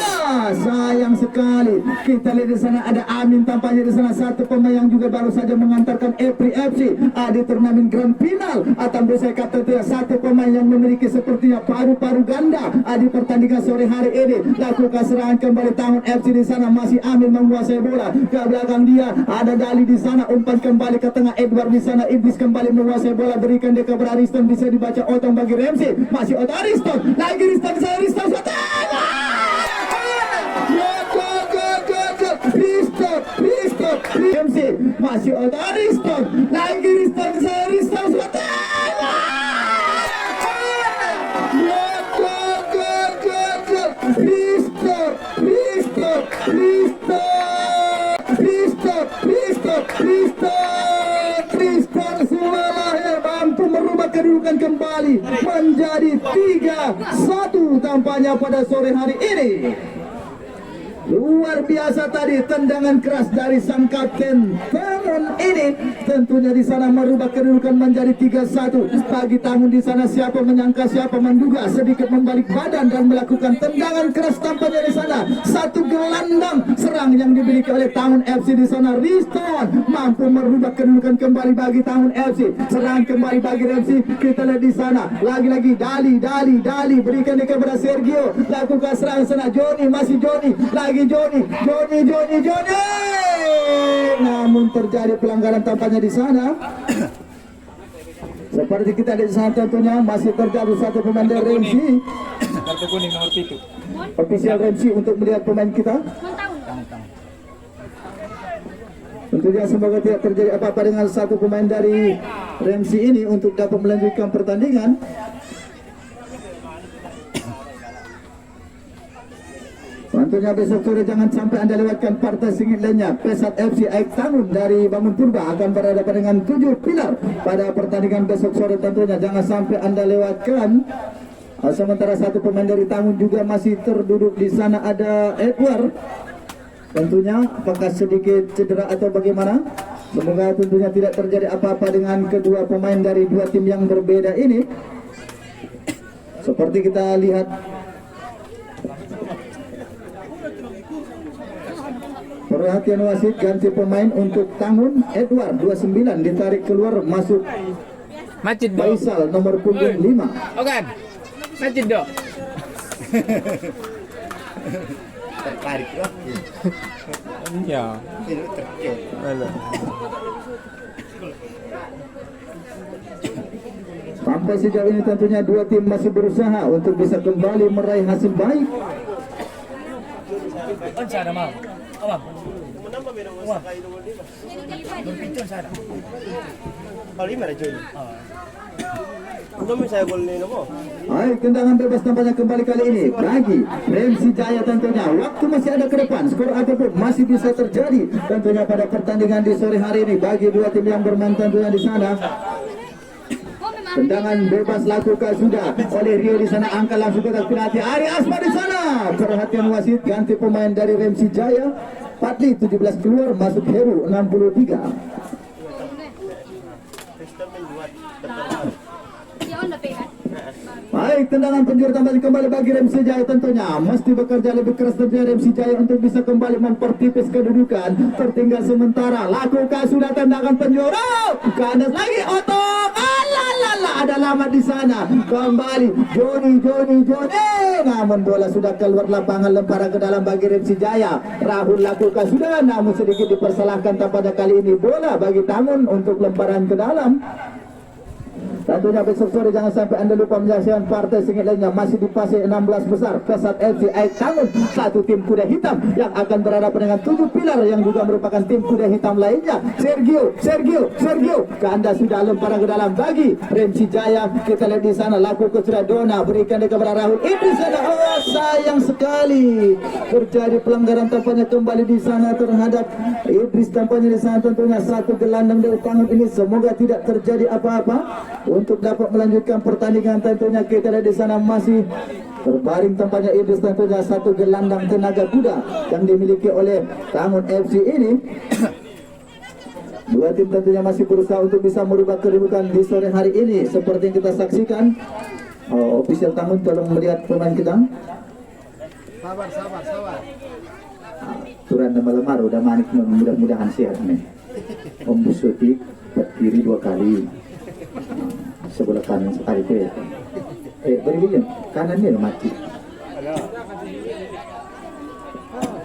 Sayang sekali. Kita lihat di sana ada Amin tampaknya di sana satu pemain yang juga baru saja mengantarkan Epri FC di turnamen Grand Final. Atau saya kata dia satu pemain yang memiliki sepertinya paru-paru ganda di pertandingan sore hari ini. Lakukan serangan kembali Tangun FC di sana, masih Amin menguasai bola. Ke belakang dia ada Dali di sana, umpan kembali ke tengah Edward di sana. Idris kembali menguasai bola, berikan dia ke Ariston, bisa dibaca Otong bagi Ramsey. Masih Otong Ariston. Lagi Riston, Riston, Ramsey, masih Otong Ariston. Lagi Riston, Riston, Tristan Sulalahir mampu merubah kedudukan kembali menjadi 3-1 tampaknya pada sore hari ini. Luar biasa tadi tendangan keras dari sang kapten Tangun ini tentunya di sana merubah kedudukan menjadi 3-1 bagi Tangun di sana. Siapa menyangka, siapa menduga, sedikit membalik badan dan melakukan tendangan keras tampaknya di sana. Satu gelandang serang yang dimiliki oleh Tangun FC di sana. Riston mampu merubah kedudukan kembali bagi Tangun FC. Serangan kembali bagi FC. Kita lihat di sana lagi-lagi Dali berikan dia kepada Sergio, lakukan serangan sana. Joni, masih Joni, lagi Joni. Namun terjadi pelanggaran tampaknya di sana. Seperti kita di sana tentunya masih terjadi satu pemain dari Ramsey.
Kartu kuning nomor 7.
Official Ramsey untuk melihat pemain kita. Tentunya semoga tidak terjadi apa-apa dengan satu pemain dari Ramsey ini untuk dapat melanjutkan pertandingan. Tentunya besok sore jangan sampai Anda lewatkan partai singit lainnya. Pesat FC Aik Tangun dari Bangun Purba akan berhadapan dengan 7 pilar pada pertandingan besok sore. Tentunya jangan sampai Anda lewatkan. Sementara satu pemain dari Tangun juga masih terduduk di sana, ada Edward. Tentunya apakah sedikit cedera atau bagaimana? Semoga tentunya tidak terjadi apa-apa dengan kedua pemain dari dua tim yang berbeda ini. Seperti kita lihat, perhatian wasit, ganti pemain untuk Tangun. Edward 29 ditarik keluar, masuk
Macet dong.
Faisal nomor punggung 5.
Oh kan? Macet dong. Tertarik loh. Iya.
Sampai sejauh ini tentunya dua tim masih berusaha untuk bisa kembali meraih hasil baik.
Sana mau. Awam. Berpicun sana.
Kali mana Joy? Belum saya gol ini nopo.
Baik, tendangan bebas tampaknya kembali kali ini bagi Ramsey Jaya. Tentunya waktu masih ada ke depan, skor apapun masih bisa terjadi tentunya pada pertandingan di sore hari ini bagi dua tim yang bermain tentunya di sana. Tendangan bebas lakukan sudah oleh Rio di sana, angka langsung ke penalti. Ari Asma di sana. Perhatian wasit, ganti pemain dari Ramsey Jaya. Patli 17 keluar, masuk Heru 63. Baik, tendangan penjuru tampaknya kembali bagi Ramsey Jaya. Tentunya mesti bekerja lebih keras tentunya Ramsey Jaya untuk bisa kembali mempertipis kedudukan. Tertinggal sementara, lakukan sudah tendangan penjuru. Kandas lagi Otong. Ada lama di sana. Kembali Joni. Namun bola sudah keluar lapangan, lemparan ke dalam bagi Ramsey Jaya. Rahul lakukan sudah, namun sedikit dipersalahkan tampaknya kali ini bola bagi Tangun untuk lemparan ke dalam. Tentunya besok sore jangan sampai Anda lupa menyaksikan partai singit lainnya masih di fase 16 besar. Pesat FC Aik Tangun, satu tim kuda hitam yang akan berhadapan dengan 7 pilar yang juga merupakan tim kuda hitam lainnya. Sergio, Kanda sudah lemparan ke dalam bagi Ramsey Jaya. Kita lihat di sana lakukan sudah Dona, berikan dia kepada Rahul. Ini sana, oh sayang sekali terjadi pelanggaran tampaknya kembali di sana terhadap Idris tampaknya di sana. Tentunya satu gelandang dari Tangun ini, semoga tidak terjadi apa-apa untuk dapat melanjutkan pertandingan. Tentunya kita lihat di sana masih terbaring tampaknya Idris, tentunya satu gelandang tenaga kuda yang dimiliki oleh Tangun FC ini. Dua tim tentunya masih berusaha untuk bisa merubah kedudukan di sore hari ini seperti yang kita saksikan. Oh, official Tangun tolong melihat pemain kita.
Sabar.
Turan nama lemar udah manik, mudah-mudahan sehat nih. Om Busuti berdiri 2 kali. Sebelah kanan sekali itu ya. Beri kanan ini mati.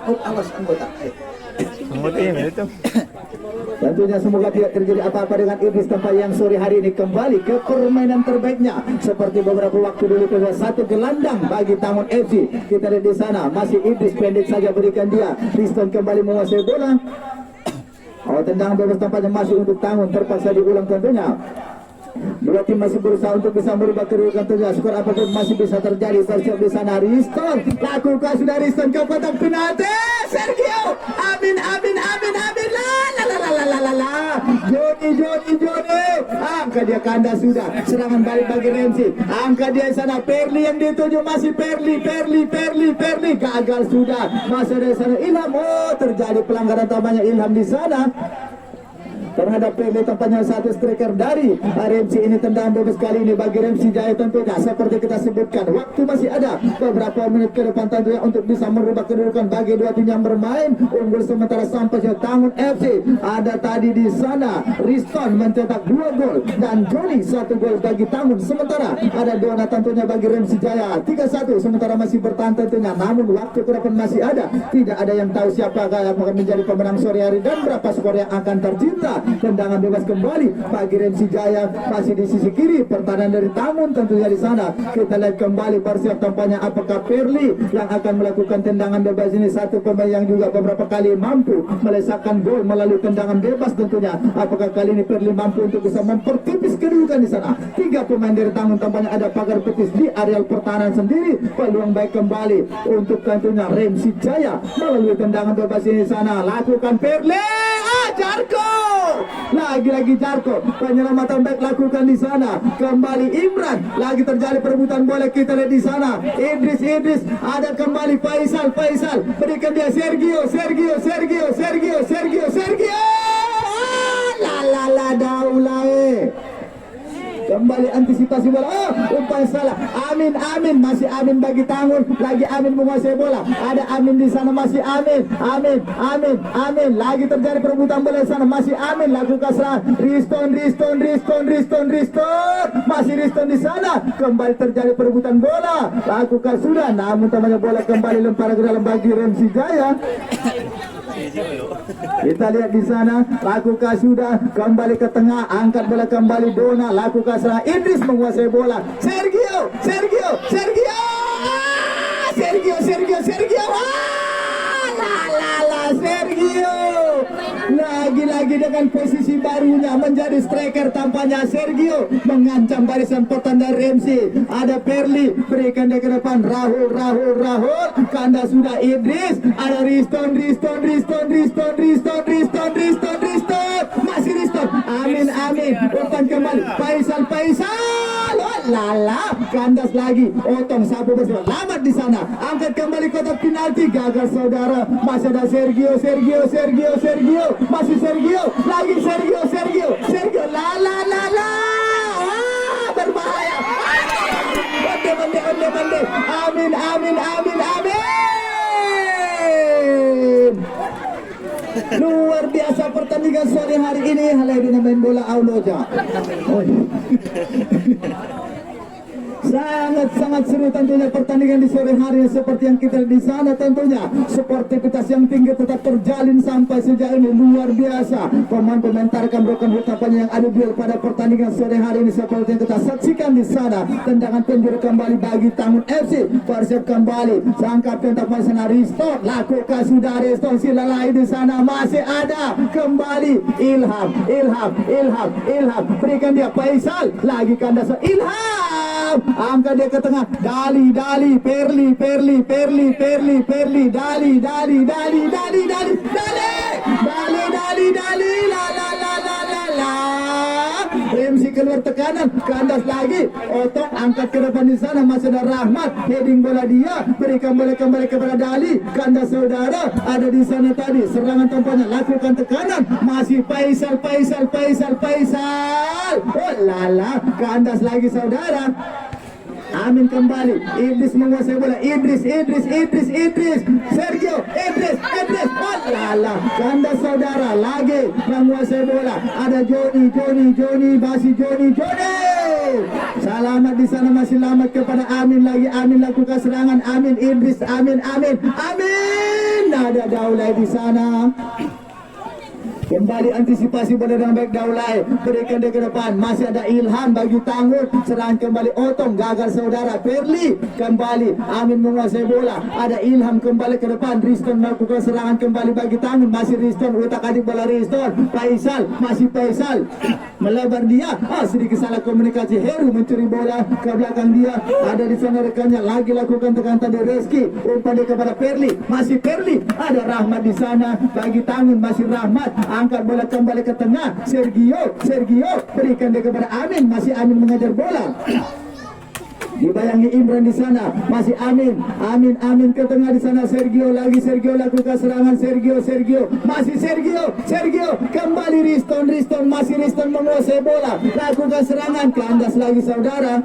Oh, awas anggota.
Anggota ini itu.
Tentunya semoga tidak terjadi apa-apa dengan Idris tanpa yang sore hari ini kembali ke permainan terbaiknya seperti beberapa waktu dulu kedua satu gelandang bagi Tangun FC. Kita lihat di sana masih Idris pendek saja berikan dia. Riston kembali menguasai bola. Oh, tendangan bebas tampaknya masih untuk Tangun, terpaksa diulang tentunya. Dua tim masih berusaha untuk bisa merubah kedudukan tentunya. Skor apapun masih bisa terjadi. Bersiap di sana Riston, lakukan sudah Riston ke kotak penalti. Sergio, amin. Joni. Angkat dia kanda sudah. Serangan balik bagi Remsi. Angkat dia di sana. Perli yang dituju masih Perli. Gagal sudah. Masuk dari sana Ilham. Oh, terjadi pelanggaran tampaknya Ilham di sana. Terhadap Perli tampaknya satu striker dari Remsi. Ini tendangan bebas kali ini bagi Remsi Jaya tentunya. Seperti kita sebutkan, waktu masih ada beberapa menit ke depan tentunya untuk bisa merubah kedudukan bagi dua tim yang bermain. Unggul sementara sampai ke Tangun FC. Ada tadi di sana Riston mencetak 2 gol dan Joni 1 gol bagi Tangun. Sementara ada Dona tentunya bagi Remsi Jaya 3-1. Sementara masih bertahan tentunya. Namun waktu ke depan masih ada. Tidak ada yang tahu siapa yang akan menjadi pemenang sore hari dan berapa skor yang akan tercipta. Tendangan bebas kembali bagi Remsi Jaya masih di sisi kiri. Pertahanan dari Tangun tentunya di sana. Kita lihat kembali bersiap tampaknya apakah Perli yang akan melakukan tendangan bebas ini. Satu pemain yang juga beberapa kali mampu melesakkan gol melalui tendangan bebas tentunya. Apakah kali ini Perli mampu untuk bisa mempertipis kedudukan di sana. 3 pemain dari Tangun tampaknya ada pagar betis di areal pertahanan sendiri. Peluang baik kembali untuk tentunya Remsi Jaya melalui tendangan bebas ini di sana. Lakukan Perli. Jarko. Lagi-lagi Jarko. Penyelamatan baik lakukan di sana. Kembali Imran. Lagi terjadi perebutan bola, kita lihat di sana. Idris. Ada kembali Faisal. Berikan dia Sergio. Daulai. Kembali antisipasi bola. Oh, umpan salah. Amin. Masih Amin bagi Tangun. Lagi Amin menguasai bola. Ada Amin di sana masih Amin. Lagi terjadi perebutan bola di sana masih Amin. Lakukan serangan. Riston. Masih Riston di sana. Kembali terjadi perebutan bola. Lakukan sudah. Namun tampaknya bola kembali lempar ke dalam bagi Remsi Jaya. Kita lihat di sana, lakukan sudah kembali ke tengah, angkat bola kembali Dona, lakukan serangan. Idris menguasai bola. Sergio. Sergio. Lagi-lagi dengan posisi barunya menjadi striker tampaknya Sergio mengancam barisan pertahanan Remsi. Ada Perli, berikan dia ke depan. Rahul. Kanda sudah Idris. Ada Riston. Masih Riston. Amin. Umpan kembali. Faisal. Lala, kandas lagi. Otong sapu bersama. Lamat di sana. Angkat kembali kotak penalti. Gagal saudara. Masih ada Sergio. Masih Sergio. Lagi Sergio. Lala. Berbahaya. Onde. Amin. Luar biasa pertandingan sore hari ini. Halai dengan main bola Auloja. Sangat seru tentunya pertandingan di sore hari seperti yang kita lihat di sana tentunya. Sportivitas yang tinggi tetap terjalin sampai sejauh ini, luar biasa. Pemain-pemain Tarkam Broken Hood tampaknya yang ada duel pada pertandingan sore hari ini seperti yang kita saksikan di sana. Tendangan penjuru kembali bagi Tangun FC. Bersiap kembali sang kapten tampaknya sana Riston. Lakukan sudah Riston, Silalai di sana masih ada kembali Ilham. Berikan dia Faisal. Lagi kandas Ilham. Angkat dia ke tengah. Dali, Perli. Dali. La. Remsi keluar tekanan, kandas lagi. Otong angkat ke depan di sana masih ada Rahmat. Heading bola dia, berikan bola kembali kepada Dali. Kandas saudara, ada di sana tadi. Serangan tampaknya lakukan tekanan. Masih Faisal. Oh lala, kandas lagi saudara. Amin kembali. Idris menguasai bola. Idris. Sergio. Idris. Oh lala. Ganda saudara lagi menguasai bola. Ada Joni. Masih Joni. Selamat di sana, masih selamat kepada Amin lagi. Amin lakukan serangan. Amin. Idris. Amin. Ada Daulay di sana. Kembali antisipasi bola dengan baik Daulay, berikan dia ke depan, masih ada Ilham bagi Tangut, serangan kembali Otong, gagal saudara. Perli kembali, Amin menguasai bola, ada Ilham kembali ke depan, Riston melakukan serangan kembali bagi Tangut, masih Riston, utak-atik bola Riston, Faisal melebar dia, sedikit salah komunikasi, Heru mencuri bola ke belakang dia, ada di sana rekannya, lagi lakukan tekan tadi Reski, umpan dia kepada Perli, masih Perli, ada Rahmat di sana bagi Tangut, masih Rahmat, angkat bola kembali ke tengah, Sergio berikan dia kepada Amin, masih Amin mengajar bola. Dibayangi Imran di sana, masih Amin ke tengah di sana, Sergio lakukan serangan, Sergio masih Sergio kembali Riston masih Riston menguasai bola, lakukan serangan, kandas lagi saudara.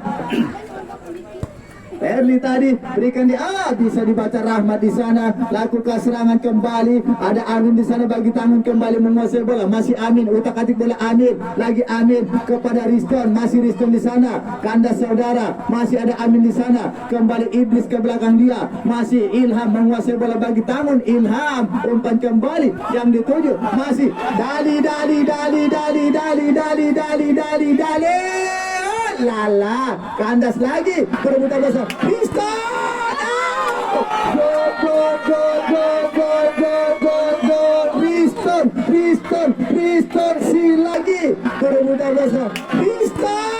Perli tadi berikan dia, bisa dibaca Rahmat di sana, lakukan serangan kembali, ada Amin di sana bagi Tangun kembali menguasai bola, masih Amin, utak-atik bola Amin, lagi Amin kepada Riston, masih Riston di sana, kandas saudara, masih ada Amin di sana, kembali Iblis ke belakang dia, masih Ilham menguasai bola bagi Tangun, Ilham umpan kembali yang dituju, masih Dali lala, kandas lagi, perebutan besar, Riston, gol, Riston, si lagi, perebutan besar, Riston,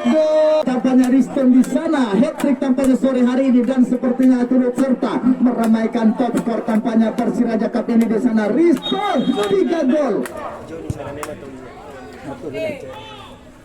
gol. Tampaknya Riston di sana, hat-trick tampaknya sore hari ini dan sepertinya turut serta meramaikan top skor tampaknya Persiraja Cup ini di sana. Riston 3 gol.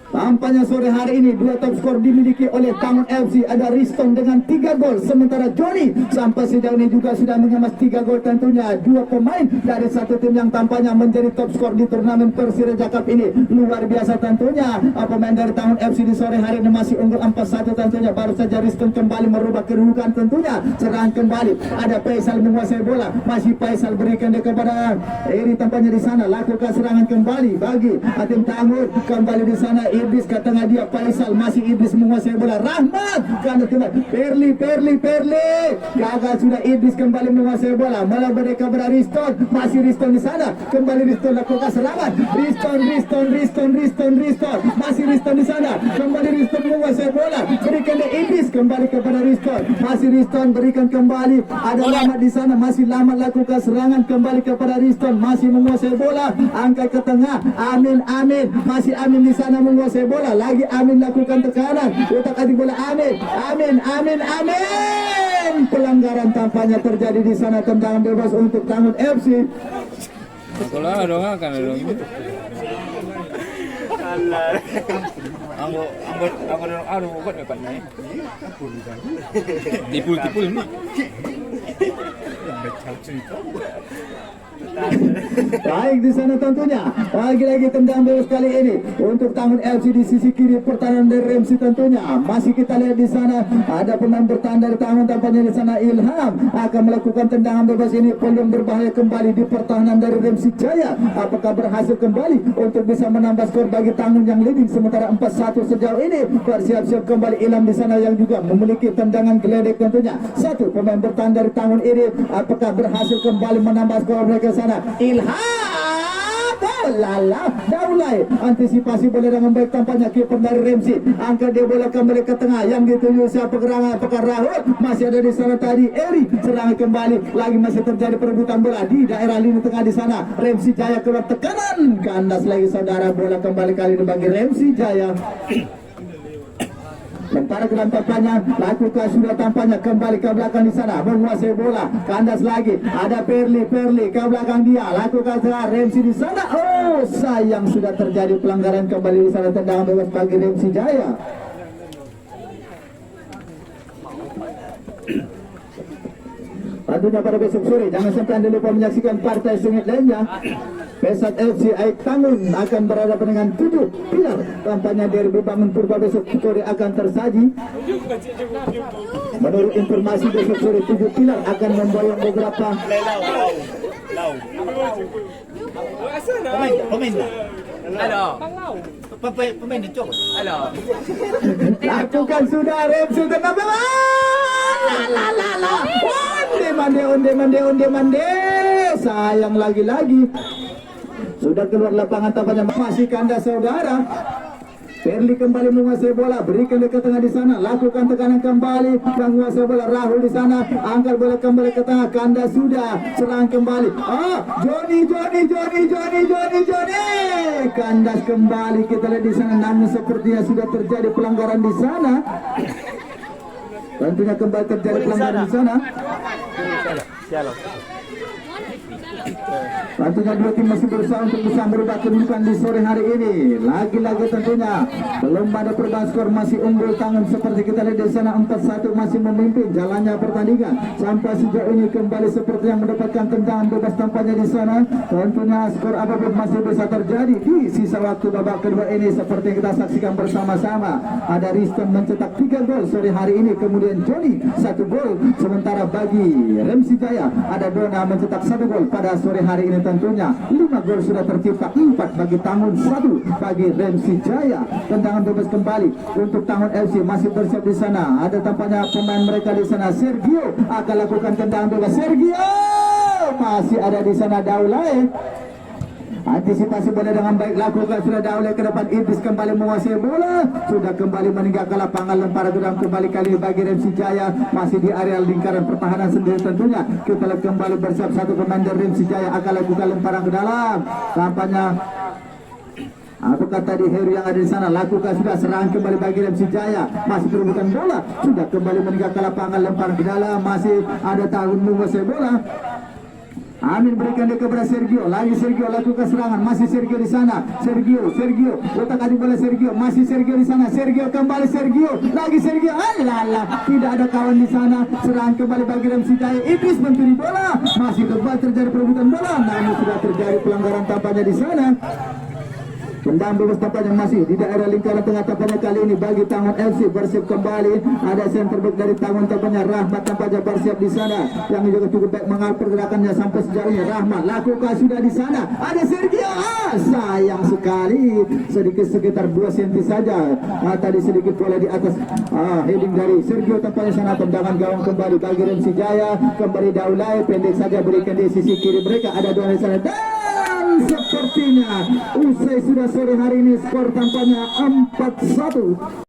Tampaknya sore hari ini 2 top skor dimiliki oleh Tangun FC, ada Riston dengan 3 gol, sementara Joni sampai sejauh ini juga sudah mengemas 3 gol, tentunya 2 pemain dari satu tim yang tampaknya menjadi top skor di turnamen Persiraja Cup ini. Luar biasa tentunya, pemain dari Tangun FC di sore hari ini masih unggul 4-1 tentunya. Baru saja Riston kembali merubah kedudukan tentunya, serangan kembali, ada Faisal menguasai bola, masih Faisal berikan dia kepada Eri tampaknya di sana, lakukan serangan kembali bagi tim Tangun, kembali di sana Iblis ke tengah dia, Faisal, masih Iblis menguasai bola, Rahmat karena kembali Perli gagal sudah, Iblis kembali menguasai bola, malah mereka kepada Riston, masih Riston di sana, kembali Riston lakukan serangan, Riston masih Riston di sana, kembali Riston menguasai bola, berikan dia Iblis kembali kepada Riston, masih Riston berikan kembali, ada Rahmat di sana, masih Rahmat lakukan serangan kembali kepada Riston, masih menguasai bola, angkat ke tengah, Amin masih Amin di sana menguasai bola, lagi Amin lakukan tekanan, utak-atik bola Amin, pelanggaran tampaknya terjadi di sana, tendangan bebas untuk Tangun FC.
Sekolah dong kan dong. Allah. Aku buat dapat naik. Tipul ni.
Baik di sana tentunya, lagi-lagi tendangan bebas kali ini untuk Tangun FC di sisi kiri pertahanan dari Remsi tentunya. Masih kita lihat di sana ada pemain bertahan dari Tangun, tampaknya di sana Ilham akan melakukan tendangan bebas ini, peluang berbahaya kembali di pertahanan dari Remsi Jaya. Apakah berhasil kembali untuk bisa menambah skor bagi Tangun yang leading sementara 4-1 sejauh ini. Bersiap-siap kembali Ilham di sana yang juga memiliki tendangan geledek tentunya. Satu pemain bertahan dari Tangun ini, apakah berhasil kembali menambah skor mereka sana. Ilham, lala, Daulay antisipasi bola dengan baik tampaknya, kiper dari Remsi angkat dia bola kembali ke tengah, yang dituju siapa gerangan, apakah Rahul, masih ada di sana tadi Eri, serangan kembali, lagi masih terjadi perebutan bola di daerah lini tengah di sana. Remsi Jaya keluar tekanan, kandas lagi saudara, bola kembali kali ini bagi Remsi Jaya. Lempar ke dalam tampaknya, lakukan sudah tampaknya kembali ke belakang di sana, menguasai bola, kandas lagi, ada Perli ke belakang dia, lakukan serangan, Remsi di sana, sayang sudah terjadi pelanggaran kembali di sana, tendangan bebas bagi Remsi Jaya. Tentunya pada besok sore jangan sampai Anda lupa menyaksikan partai sengit lainnya. Pesat FC Aik Tangun akan berhadapan dengan 7 pilar. Tampaknya derby Bangun Purba besok sore akan tersaji. Menurut informasi besok sore 7 pilar akan memboyong beberapa
Pemain lah.
Halo.
Pemain itu.
Halo.
lakukan sudah Remsi tenang onde mande sayang lagi-lagi sudah keluar lapangan tampaknya masih kandang saudara. Perli kembali menguasai bola, berikan dekat tengah di sana, lakukan tekanan kembali, menguasai bola Rahul di sana, angkat bola kembali ke tengah, kanda sudah, serang kembali. Joni, kandas kembali kita lihat di sana, namun sepertinya sudah terjadi pelanggaran di sana. Tentunya kembali terjadi pelanggaran di sana. Tentunya dua tim masih berusaha untuk bisa merubah kedudukan di sore hari ini. Lagi-lagi tentunya belum ada perubahan skor, masih unggul Tangun seperti kita lihat di sana 4-1 masih memimpin jalannya pertandingan sampai sejauh ini. Kembali seperti yang mendapatkan tendangan bebas tampaknya di sana. Tentunya skor apapun masih bisa terjadi di sisa waktu babak kedua ini seperti yang kita saksikan bersama-sama. Ada Riston mencetak 3 gol sore hari ini, kemudian Joni 1 gol, sementara bagi Remsi Jaya ada Dona mencetak 1 gol pada sore hari ini. Tentunya 5 gol sudah tercipta, 4 bagi Tangun, 1 bagi Remsi Jaya. Tendangan bebas kembali untuk Tangun FC masih bersiap di sana. Ada tampaknya pemain mereka di sana. Sergio akan lakukan tendangan bebas. Sergio masih ada di sana. Daulay antisipasi bola dengan baik, lakukan sudah Daulay ke depan. Idris kembali menguasai bola, sudah kembali meninggalkan lapangan, lempar ke dalam kembali kali ini bagi Remsi Jaya, masih di area lingkaran pertahanan sendiri. Tentunya kita lihat kembali bersiap satu pemain dari Remsi Jaya akan lakukan lemparan ke dalam. Tampaknya apakah tadi Heru yang ada di sana, lakukan sudah serang kembali bagi Remsi Jaya, masih perebutan bola, sudah kembali meninggalkan lapangan, lempar ke dalam, masih ada Tangun menguasai bola. Amin berikan dia kepada Sergio, lagi Sergio lakukan serangan, masih Sergio di sana. Sergio letak adi bola Sergio, masih Sergio di sana. Sergio kembali, Sergio lagi Sergio, alala, tidak ada kawan di sana. Serang kembali bagi Remsi Jaya. Idris mencuri bola, masih kembali terjadi perebutan bola, namun sudah terjadi pelanggaran tampaknya di sana. Tendangan bebas tampaknya masih di daerah lingkaran tengah tampaknya kali ini bagi Tangun FC. Bersiap kembali, ada center back dari Tangun tampaknya Rahmat tampaknya bersiap di sana, yang juga cukup baik mengatur pergerakannya sampai sejauh ini. Rahmat lakukan sudah di sana, ada Sergio, sayang sekali, sedikit sekitar 2 cm saja. Tadi sedikit bola di atas, heading dari Sergio tampaknya sana. Tendangan gawang kembali bagi Remsi Jaya, kembali Daulay pendek saja berikan di sisi kiri mereka, ada dua di sana. Sepertinya usai sudah sore hari ini skor tampaknya 4-1